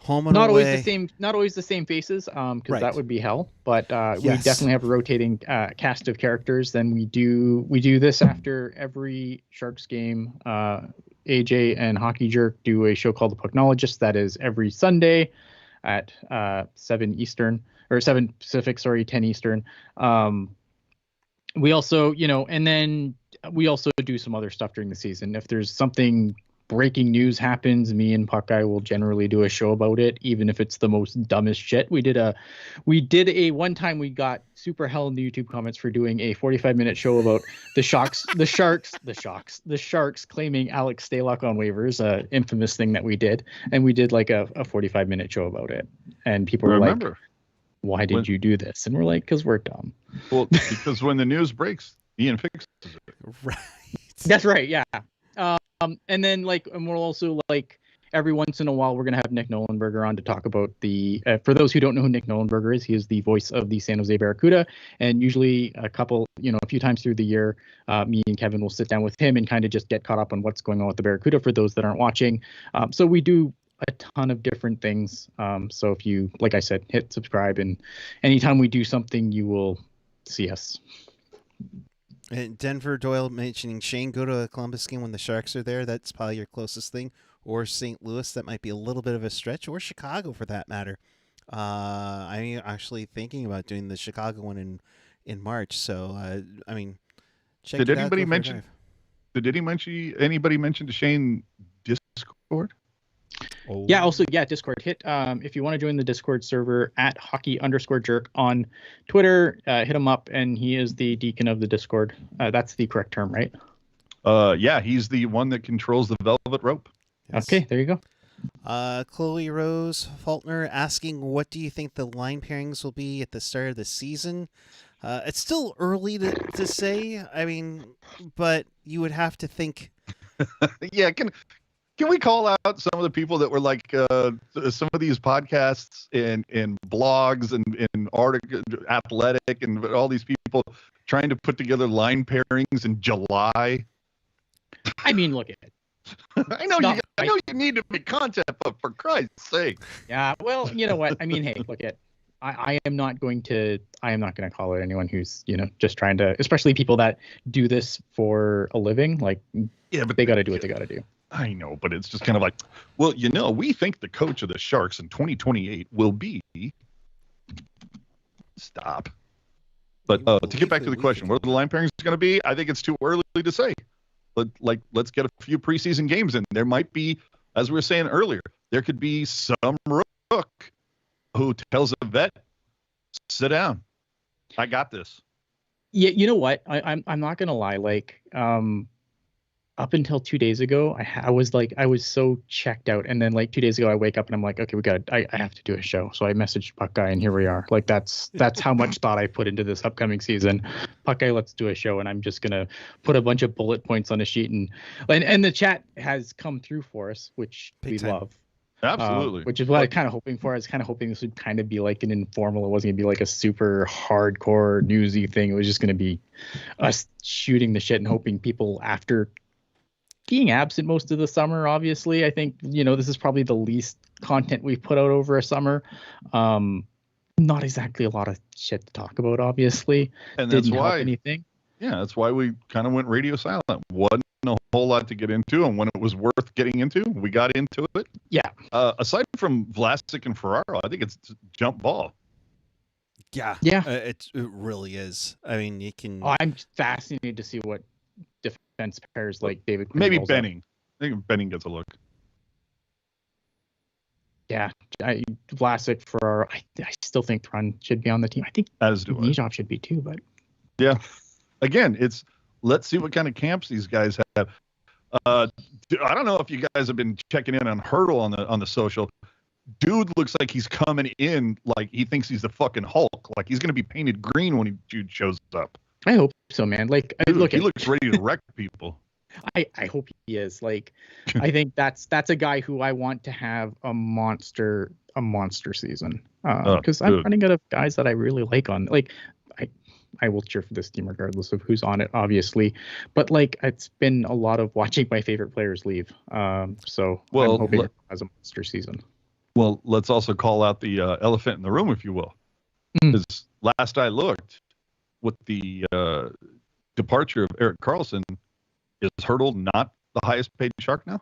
Home and not away. Not always the same faces, because that would be hell. But Yes. we definitely have a rotating cast of characters. Then we do this after every Sharks game. AJ and Hockey Jerk do a show called The Pucknologist that is every Sunday at 7 Eastern or 7 Pacific, 10 Eastern. We also, and then we also do some other stuff during the season. If there's something breaking news happens, me and Puckeye will generally do a show about it, even if it's the most dumbest shit. We did a one time we got super hell in the YouTube comments for doing a 45-minute show about the Sharks claiming Alex Stalock on waivers, a infamous thing that we did, and we did like a 45-minute show about it, and people were like, "Why did you do this?" And we're like, "Because we're dumb." Well, because when the news breaks, Ian fixes it. Right. That's right. Yeah. And then and we'll also every once in a while we're gonna have Nick Nolenberger on to talk about the. For those who don't know who Nick Nolenberger is, he is the voice of the San Jose Barracuda, and usually a few times through the year, me and Kevin will sit down with him and kind of just get caught up on what's going on with the Barracuda for those that aren't watching. So we do a ton of different things. So if you, like I said, hit subscribe, and anytime we do something, you will see us. And Denver Doyle mentioning Shane, go to a Columbus game when the Sharks are there. That's probably your closest thing. Or St. Louis, that might be a little bit of a stretch. Or Chicago, for that matter. I'm actually thinking about doing the Chicago one in March. So, check it out. Did anybody mention to Shane Discord? Yeah. Also, Discord. Hit if you want to join the Discord server at hockey_jerk on Twitter. Hit him up, and he is the deacon of the Discord. That's the correct term, right? Yeah, he's the one that controls the velvet rope. Yes. Okay, there you go. Chloe Rose Faulkner asking, what do you think the line pairings will be at the start of the season? It's still early to say. I mean, but you would have to think. Yeah, can we call out some of the people that were like some of these podcasts and blogs and article Athletic and all these people trying to put together line pairings in July? I mean, look at it. I know you need to make content, but for Christ's sake. Yeah, well, you know what? I mean, hey, look at. I am not going to call out anyone who's, just trying to, especially people that do this for a living. Like, yeah, but they got to do what they got to do. I know, but it's just kind of like, well, we think the coach of the Sharks in 2028 will be. Stop. But to get back to the question, what are the line pairings going to be? I think it's too early to say. Let's get a few preseason games in. There might be, as we were saying earlier, there could be some rook who tells a vet, sit down. I got this. Yeah, you know what? I'm not gonna lie. Like, up until 2 days ago, I was so checked out, and then like 2 days ago, I wake up and I'm like, okay, I have to do a show. So I messaged Puck Guy, and here we are. Like that's how much thought I put into this upcoming season. Puck Guy, let's do a show, and I'm just gonna put a bunch of bullet points on a sheet, and the chat has come through for us, which we love. Absolutely. Which is what I was kind of hoping for. I was kind of hoping this would kind of be like an informal. It wasn't gonna be like a super hardcore newsy thing. It was just gonna be us shooting the shit and hoping people, after being absent most of the summer, obviously, I think, this is probably the least content we've put out over a summer. Not exactly a lot of shit to talk about, obviously. And that's Didn't why help anything. Yeah, that's why we kind of went radio silent. Wasn't a whole lot to get into, and when it was worth getting into, we got into it. Yeah. Aside from Vlasic and Ferraro, I think it's jump ball. Yeah. Yeah. It really is. I mean, you can. I'm fascinated to see what defense pairs like David. Maybe Benning. I think Benning gets a look. Yeah, Vlasic, Ferraro. I still think Thrun should be on the team. I think As do I. Nijov should be too, but yeah. Again, let's see what kind of camps these guys have. I don't know if you guys have been checking in on Hurdle on the social. Dude looks like he's coming in like he thinks he's the fucking Hulk. Like he's gonna be painted green when Jude shows up. I hope so, man. Like, Dude, he looks ready to wreck people. I hope he is. Like, I think that's a guy who I want to have a monster season. Because I'm running out of guys that I really like on. Like, I will cheer for this team regardless of who's on it, obviously. But like, it's been a lot of watching my favorite players leave. So I'm hoping it has a monster season. Well, let's also call out the elephant in the room, if you will. Because last I looked, with the departure of Erik Karlsson, is Hurdle not the highest paid Shark now?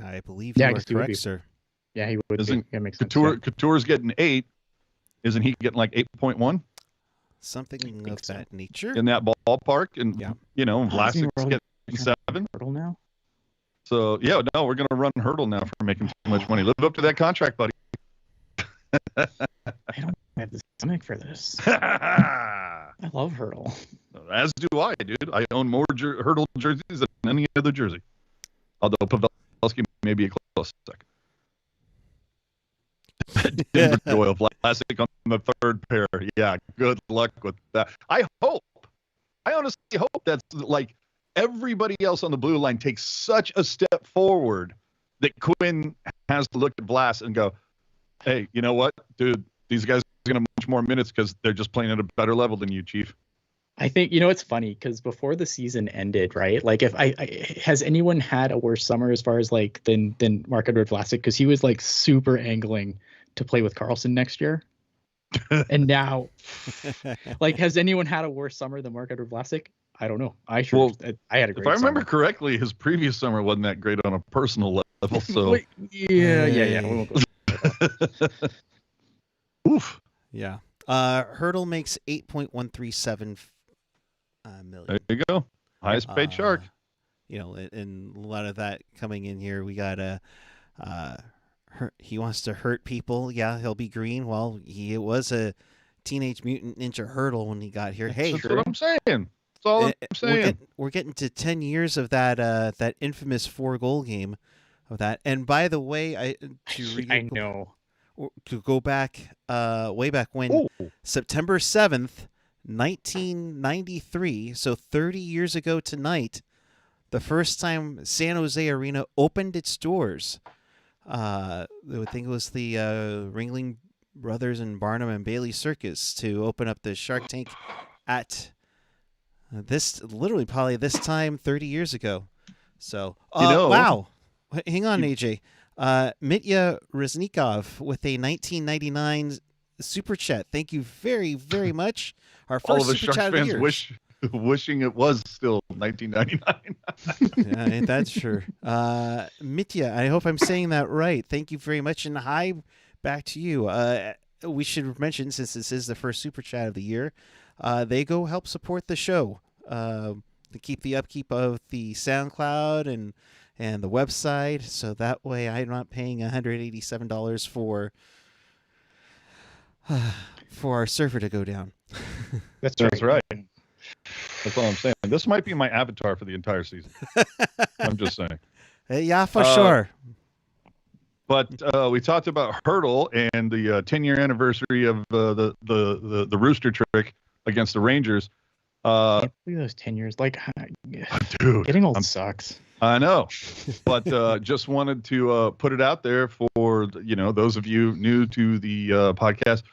I believe you are correct, sir. Yeah, he would. Isn't be. Makes sense. Couture's getting 8. Isn't he getting like 8.1? Something of that nature. In that ballpark, and Vlasic's getting 7. Hurdle now. So we're gonna run Hurdle now for making too much money. Live up to that contract, buddy. I don't have the stomach for this. I love Hurdle. As do I, dude. I own more Hurdle jerseys than any other jersey. Although Pavelski may be a close second. Denver Doyle, Vlasic on the third pair. Yeah, good luck with that. I honestly hope that's like everybody else on the blue line takes such a step forward that Quinn has to look at Vlas and go, hey, you know what, dude? These guys are going to much more minutes because they're just playing at a better level than you, Chief. I think, it's funny because before the season ended, right? Like, if has anyone had a worse summer as far as like than Marc-Edouard Vlasic? Because he was like super angling to play with Carlson next year, and now, like, has anyone had a worse summer than Marc-Edouard Vlasic? I don't know. I had a great. If I remember summer. correctly, his previous summer wasn't that great on a personal level. So yeah. We won't go. Oof. Yeah. Hurdle makes 8.137 million. There you go. Highest paid Shark. and a lot of that coming in here. We got he wants to hurt people. Yeah, he'll be green. Well, he was a Teenage Mutant Ninja Hurdle when he got here. Hey, that's what I'm saying. That's all I'm saying. We're getting to 10 years of that infamous 4-goal game of that. And by the way, I know to go back way back when, September 7th, 1993, so 30 years ago tonight, the first time San Jose Arena opened its doors. I think it was the Ringling Brothers and Barnum and Bailey Circus to open up the Shark Tank at literally probably this time 30 years ago. So, wow. Hang on, AJ. Mitya Reznikov with a 1999 super chat. Thank you very, very much. Our first all of the super Sharks chat fans of the year. wishing it was still 1999. Yeah, ain't that sure? Mitya, I hope I'm saying that right. Thank you very much, and hi back to you. We should mention, since this is the first super chat of the year, they go help support the show to keep the upkeep of the SoundCloud and the website, so that way I'm not paying $187 for our server to go down. That's right. That's all I'm saying. This might be my avatar for the entire season. I'm just saying. Yeah, for sure. But we talked about Hurdle and the 10-year anniversary of the Rooster trick against the Rangers. Can't believe those 10 years. Like, dude, getting old sucks. I know, but just wanted to put it out there for those of you new to the podcast.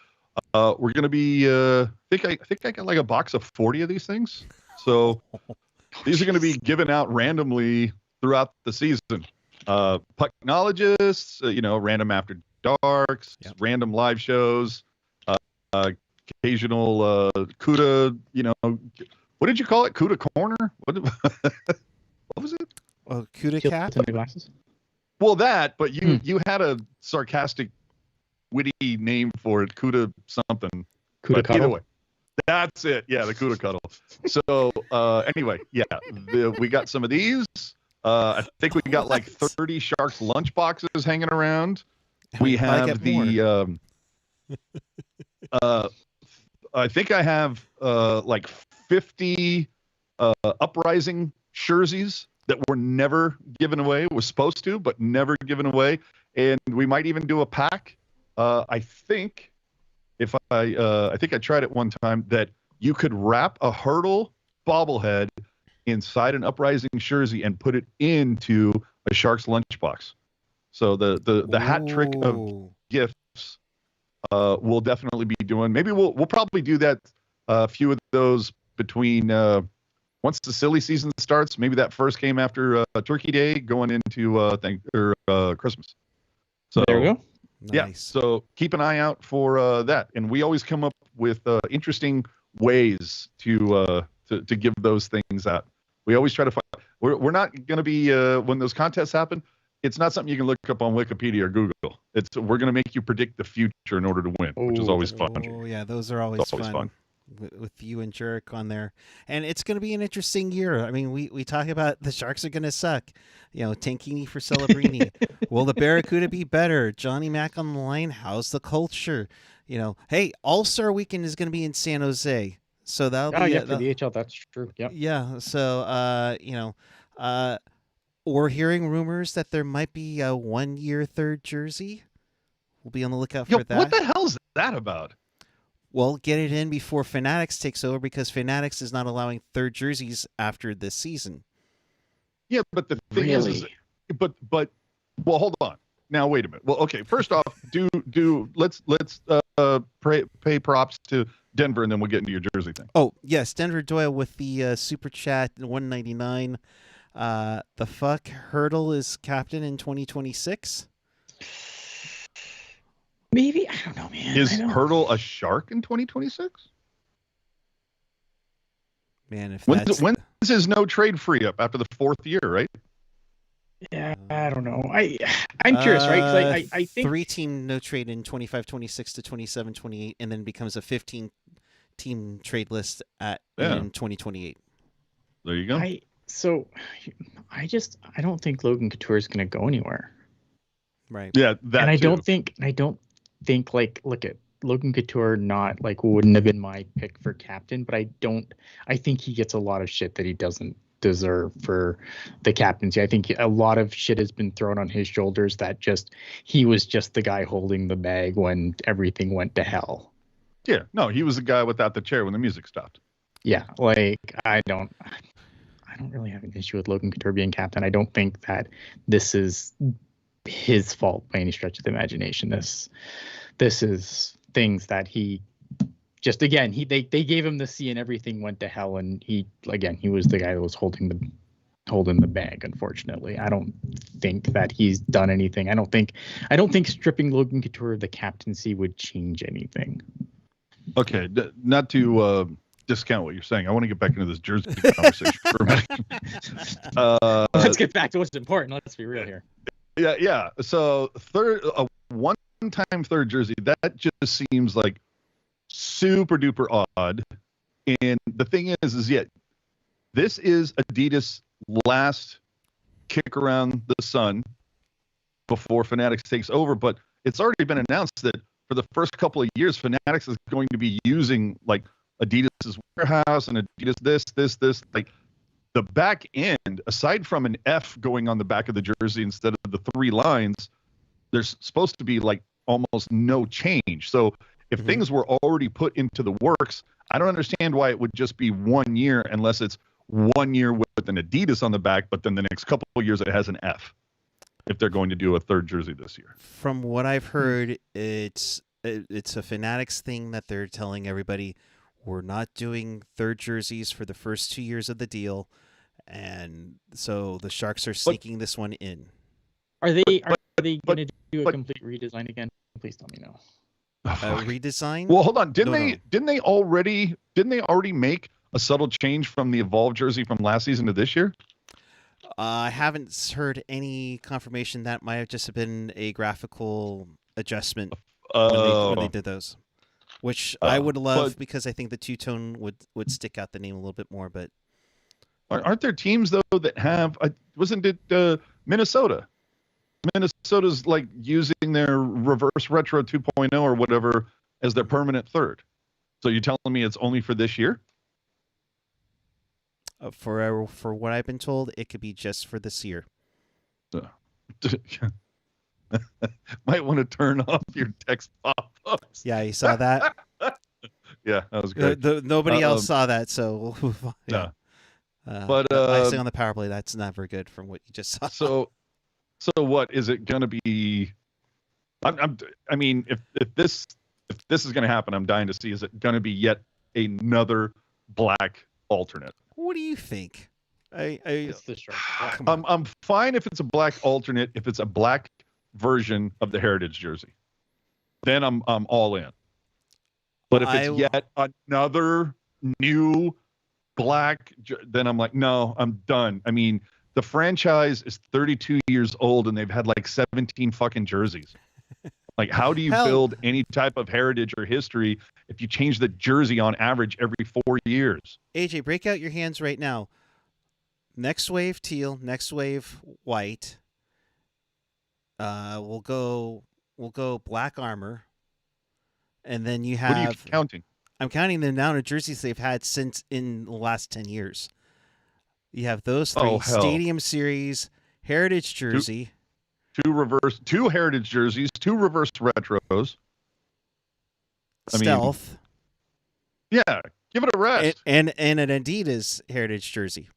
We're gonna be. I think I got like a box of 40 of these things. So these are gonna be given out randomly throughout the season. Pucknologists, random after darks, random live shows, occasional CUDA. What did you call it? CUDA corner? What was it? Oh, CUDA cap. Glasses. Well, that, but you had a sarcastic, witty name for it, CUDA something. CUDA cuddle. Either way, that's it. Yeah, the CUDA cuddle. So anyway, yeah, we got some of these. I think we got like 30 Sharks lunch boxes hanging around. We have the. I think I have like 50 Uprising jerseys that were never given away. Was supposed to, but never given away. And we might even do a pack. I think I think I tried it one time that you could wrap a Hurdle bobblehead inside an Uprising jersey and put it into a Sharks lunchbox. So the hat trick of gifts we'll definitely be doing. Maybe we'll probably do that a few of those between once the silly season starts, maybe that first game after Turkey Day going into Christmas. So there we go. Yeah, Nice. So keep an eye out for that. And we always come up with interesting ways to give those things out. We always try to find. We're not going to be when those contests happen. It's not something you can look up on Wikipedia or Google. We're going to make you predict the future in order to win, which is always fun. Oh yeah, those are always fun. With you and Jurek on there, and it's going to be an interesting year. I mean, we talk about the Sharks are going to suck. Tankini for Celebrini. Will the Barracuda be better? Johnny Mac on the line. How's the culture? Hey, All-Star Weekend is going to be in San Jose, so that'll be for the HL. That's true. Yep. Yeah. So we're hearing rumors that there might be a 1-year third jersey. We'll be on the lookout for that. What the hell's that about? Well, get it in before Fanatics takes over, because Fanatics is not allowing third jerseys after this season. Yeah, but the thing is but well, hold on. Now wait a minute. Well, okay. First off, let's pay props to Denver, and then we'll get into your jersey thing. Oh yes, Denver Doyle with the super chat 199. The fuck Hurdle is captain in 2026. Maybe, I don't know, man. Is Hurdle a Shark in 2026? Man, if when's his no trade free up after the 4th year, right? Yeah, I don't know. I'm curious, right? Because I think 3-team no trade in 25-26 to 27-28, and then becomes a 15-team trade list in 2028. There you go. So I don't think Logan Couture is going to go anywhere. Right. Yeah, that And I too. don't think like, look at Logan Couture, not like wouldn't have been my pick for captain, but I think he gets a lot of shit that he doesn't deserve for the captaincy. I think a lot of shit has been thrown on his shoulders that he was just the guy holding the bag when everything went to hell. Yeah, no, he was the guy without the chair when the music stopped. Yeah, like I don't really have an issue with Logan Couture being captain. I don't think that this is his fault by any stretch of the imagination. This is things that he just, again, they gave him the C and everything went to hell, and he was the guy that was holding the bag. Unfortunately, I don't think that he's done anything. I don't think stripping Logan Couture of the captaincy would change anything. Okay, not to discount what you're saying. I want to get back into this jersey conversation for a minute. Let's get back to what's important. Let's be real here. Yeah. So a one-time third jersey, that just seems like super duper odd. And the thing is this is Adidas' last kick around the sun before Fanatics takes over, but it's already been announced that for the first couple of years, Fanatics is going to be using like Adidas's warehouse and Adidas this. Like the back end, aside from an F going on the back of the jersey instead of the 3 lines, there's supposed to be like almost no change. So if things were already put into the works, I don't understand why it would just be 1 year unless it's 1 year with an Adidas on the back, but then the next couple of years it has an F. If they're going to do a third jersey this year. From what I've heard, it's a Fanatics thing that they're telling everybody, we're not doing third jerseys for the first 2 years of the deal, and so the Sharks are sneaking this one in. Are they going to do a complete redesign again? Please tell me no. Redesign? Well, hold on. Didn't they already make a subtle change from the Evolve jersey from last season to this year? I haven't heard any confirmation. That might have just been a graphical adjustment when they did those, which I would love because I think the two-tone would stick out the name a little bit more. But aren't there teams though that have? Wasn't it Minnesota? Minnesota's like using their reverse retro 2.0 or whatever as their permanent third. So you're telling me it's only for this year? For what I've been told, it could be just for this year. Might want to turn off your text pop-ups. Yeah, you saw that? Yeah, that was great. Nobody else saw that, so yeah. But icing on the power play, that's not very good from what you just saw. So what is it going to be? I mean, if this is going to happen, I'm dying to see. Is it going to be yet another black alternate? What do you think? It's the Sharks. I'm fine if it's a black alternate. If it's a black version of the Heritage jersey, then I'm all in. But if it's yet another new black, then I'm like, no, I'm done. I mean, the franchise is 32 years old and they've had like 17 fucking jerseys. Like, how do you build any type of heritage or history if you change the jersey on average every 4 years? AJ, break out your hands right now. Next wave teal, next wave white. We'll go black armor, and then you have. What are you counting? I'm counting the amount of jerseys they've had since in the last 10 years. You have those three: Stadium Series, Heritage jersey. Two Heritage jerseys, 2 reverse retros. Stealth. Yeah, give it a rest. And an Adidas Heritage jersey.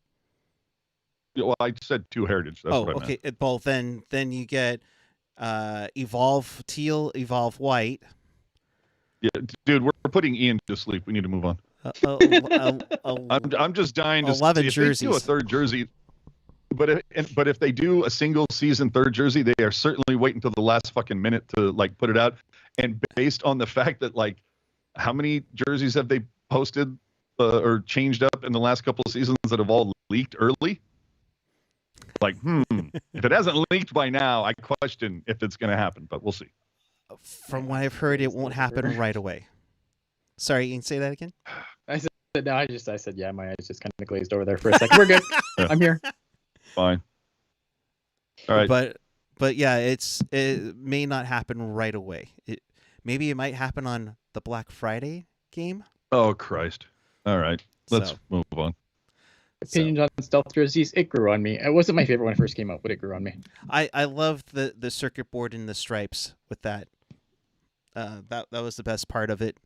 Well, I said 2 Heritage. That's what I okay. meant. Well, then you get Evolve Teal, Evolve White. Yeah, dude, we're putting Ian to sleep. We need to move on. I'm just dying to 11 see if jerseys. they do a third jersey. But if they do a single season third jersey, they are certainly waiting until the last fucking minute to like put it out. And based on the fact that like how many jerseys have they posted or changed up in the last couple of seasons that have all leaked early? Like, if it hasn't leaked by now, I question if it's going to happen, but we'll see. From what I've heard, it won't happen right away. Sorry, you can say that again? I said, yeah, my eyes just kind of glazed over there for a second. We're good. I'm here. Fine. All right. But yeah, it may not happen right away. Maybe it might happen on the Black Friday game. Oh Christ! All right, let's So- move on. Opinions on stealth jerseys. It grew on me. It wasn't my favorite when it first came out, but it grew on me. I love the circuit board and the stripes with that. That was the best part of it.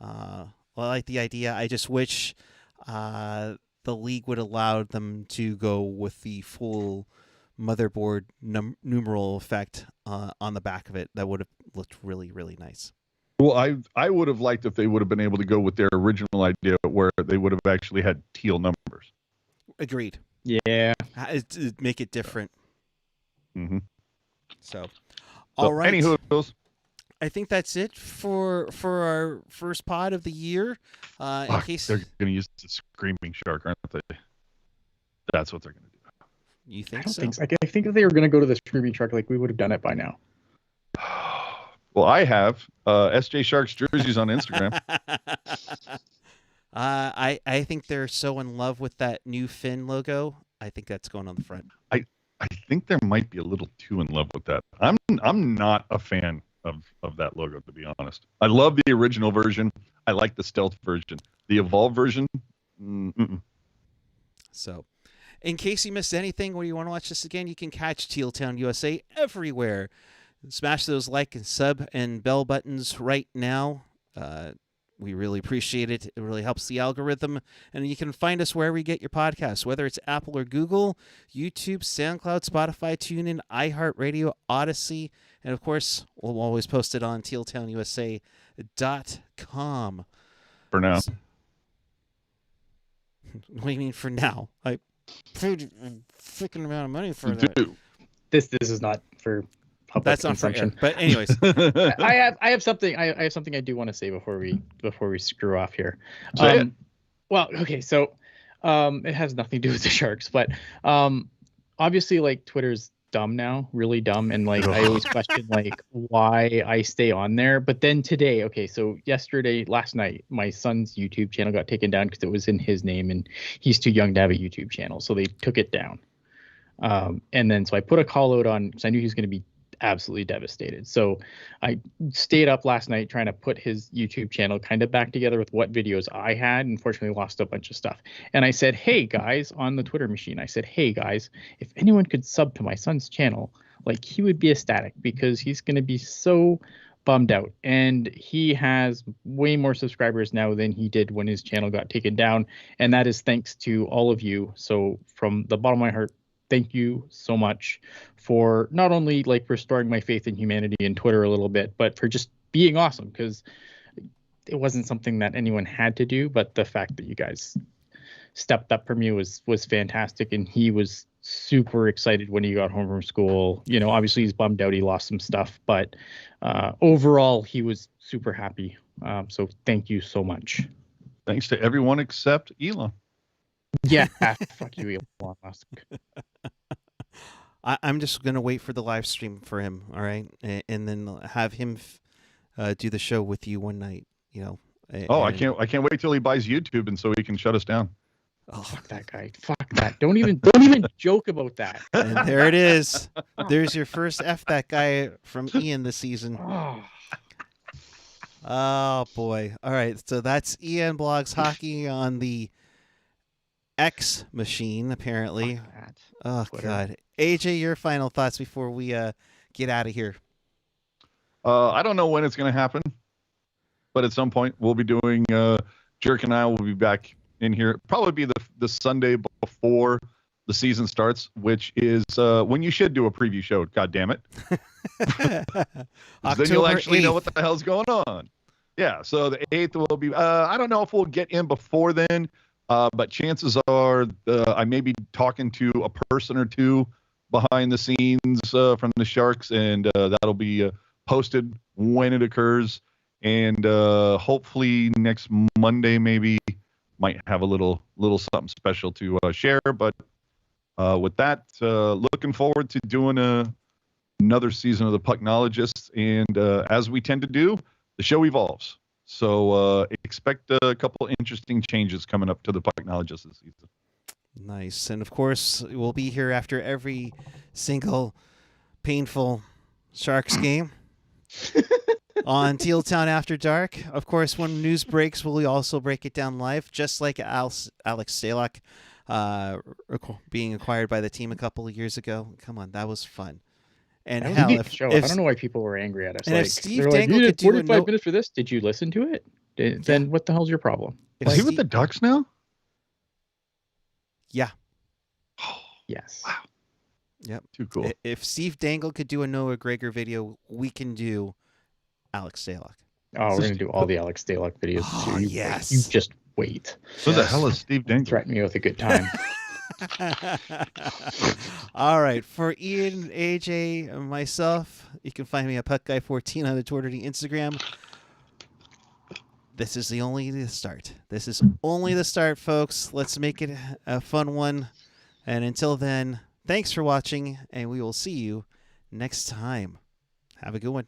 Well, I like the idea. I just wish the league would allow them to go with the full motherboard numeral effect on the back of it. That would have looked really, really nice. Well, I would have liked if they would have been able to go with their original idea, where they would have actually had teal numbers. Agreed. Yeah. Make it different. Mm-hmm. So, all right. Anywho, I think that's it for our first pod of the year. In case they're going to use the screaming shark, aren't they? That's what they're going to do. You I think don't so? think so. I think if they were going to go to the screaming shark, like we would have done it by now. Well, I have SJ Sharks jerseys on Instagram. I think they're so in love with that new fin logo. I think that's going on the front. I think there might be a little too in love with that. I'm not a fan of that logo, to be honest. I love the original version. I like the stealth version. The evolved version, So, in case you missed anything or you want to watch this again, you can catch Teal Town USA everywhere. Smash those like and sub and bell buttons right now. We really appreciate it. It really helps the algorithm. And you can find us wherever you get your podcasts, whether it's Apple or Google, YouTube, SoundCloud, Spotify, TuneIn, iHeartRadio, Odyssey. And, of course, we'll always post it on tealtownusa.com. for now. What do you mean for now? I paid a freaking amount of money for that. Do. This is not for public That's not for air. consumption. But anyways, I have something I do want to say before we screw off here. Say it. Well, okay, so it has nothing to do with the Sharks, but obviously like Twitter's dumb now, really dumb, and like I always question like why I stay on there. But then today, okay, so last night, my son's YouTube channel got taken down because it was in his name and he's too young to have a YouTube channel, so they took it down. And then so I put a call out on because I knew he was going to be absolutely devastated. So I stayed up last night trying to put his YouTube channel kind of back together with what videos I had. Unfortunately, lost a bunch of stuff. And I said, hey guys, on the Twitter machine, I said, hey guys, if anyone could sub to my son's channel, like he would be ecstatic because he's going to be so bummed out. And he has way more subscribers now than he did when his channel got taken down. And that is thanks to all of you. So from the bottom of my heart, thank you so much for not only like restoring my faith in humanity and Twitter a little bit, but for just being awesome, because it wasn't something that anyone had to do. But the fact that you guys stepped up for me was fantastic. And he was super excited when he got home from school. You know, obviously he's bummed out. He lost some stuff, but overall he was super happy. So thank you so much. Thanks to everyone except Elon. Yeah, fuck you, Elon Musk. I'm just going to wait for the live stream for him, all right? And then have him do the show with you one night, you know. I can't wait till he buys YouTube and so he can shut us down. Oh, Fuck that guy. Fuck that. Don't even joke about that. and there it is. There's your first F that guy from Ian this season. Oh, boy. All right, so that's Ian Blogs Hockey on the X machine, apparently. Oh, Twitter. God. AJ, your final thoughts before we get out of here. I don't know when it's going to happen, but at some point we'll be doing, Jerk and I will be back in here. Probably be the Sunday before the season starts, which is when you should do a preview show. God damn it. Then you'll actually know what the hell's going on. Yeah, so the 8th will be, I don't know if we'll get in before then, but chances are I may be talking to a person or two behind the scenes from the Sharks, and that'll be posted when it occurs. And hopefully next Monday maybe might have a little something special to share. But with that, looking forward to doing another season of the Pucknologists. And as we tend to do, the show evolves. So expect a couple interesting changes coming up to the Pucknologists this season. Nice. And of course, we'll be here after every single painful Sharks game on Teal Town After Dark. Of course, when news breaks, we'll also break it down live, just like Alex Stalock being acquired by the team a couple of years ago. Come on, that was fun. And That was hell, a good show. I don't know why people were angry at us. and Like, if Steve they're like, Dangle you could did do a 45 minutes for this. Did you listen to it? Then what the hell's your problem? if Is he Steve- with the Ducks now? Yeah. Yes. Wow. Yep. Too cool. If Steve Dangle could do a Noah Gregor video, we can do Alex Stalock. Oh, we're gonna do all the Alex Stalock videos Oh, too. yes. You just wait. Who the hell is Steve Dangle? Threaten me with a good time. All right. For Ian, AJ, and myself, you can find me at PuckGuy14 on the Twitter and Instagram. This is only the start. This is only the start, folks. Let's make it a fun one. And until then, thanks for watching, and we will see you next time. Have a good one.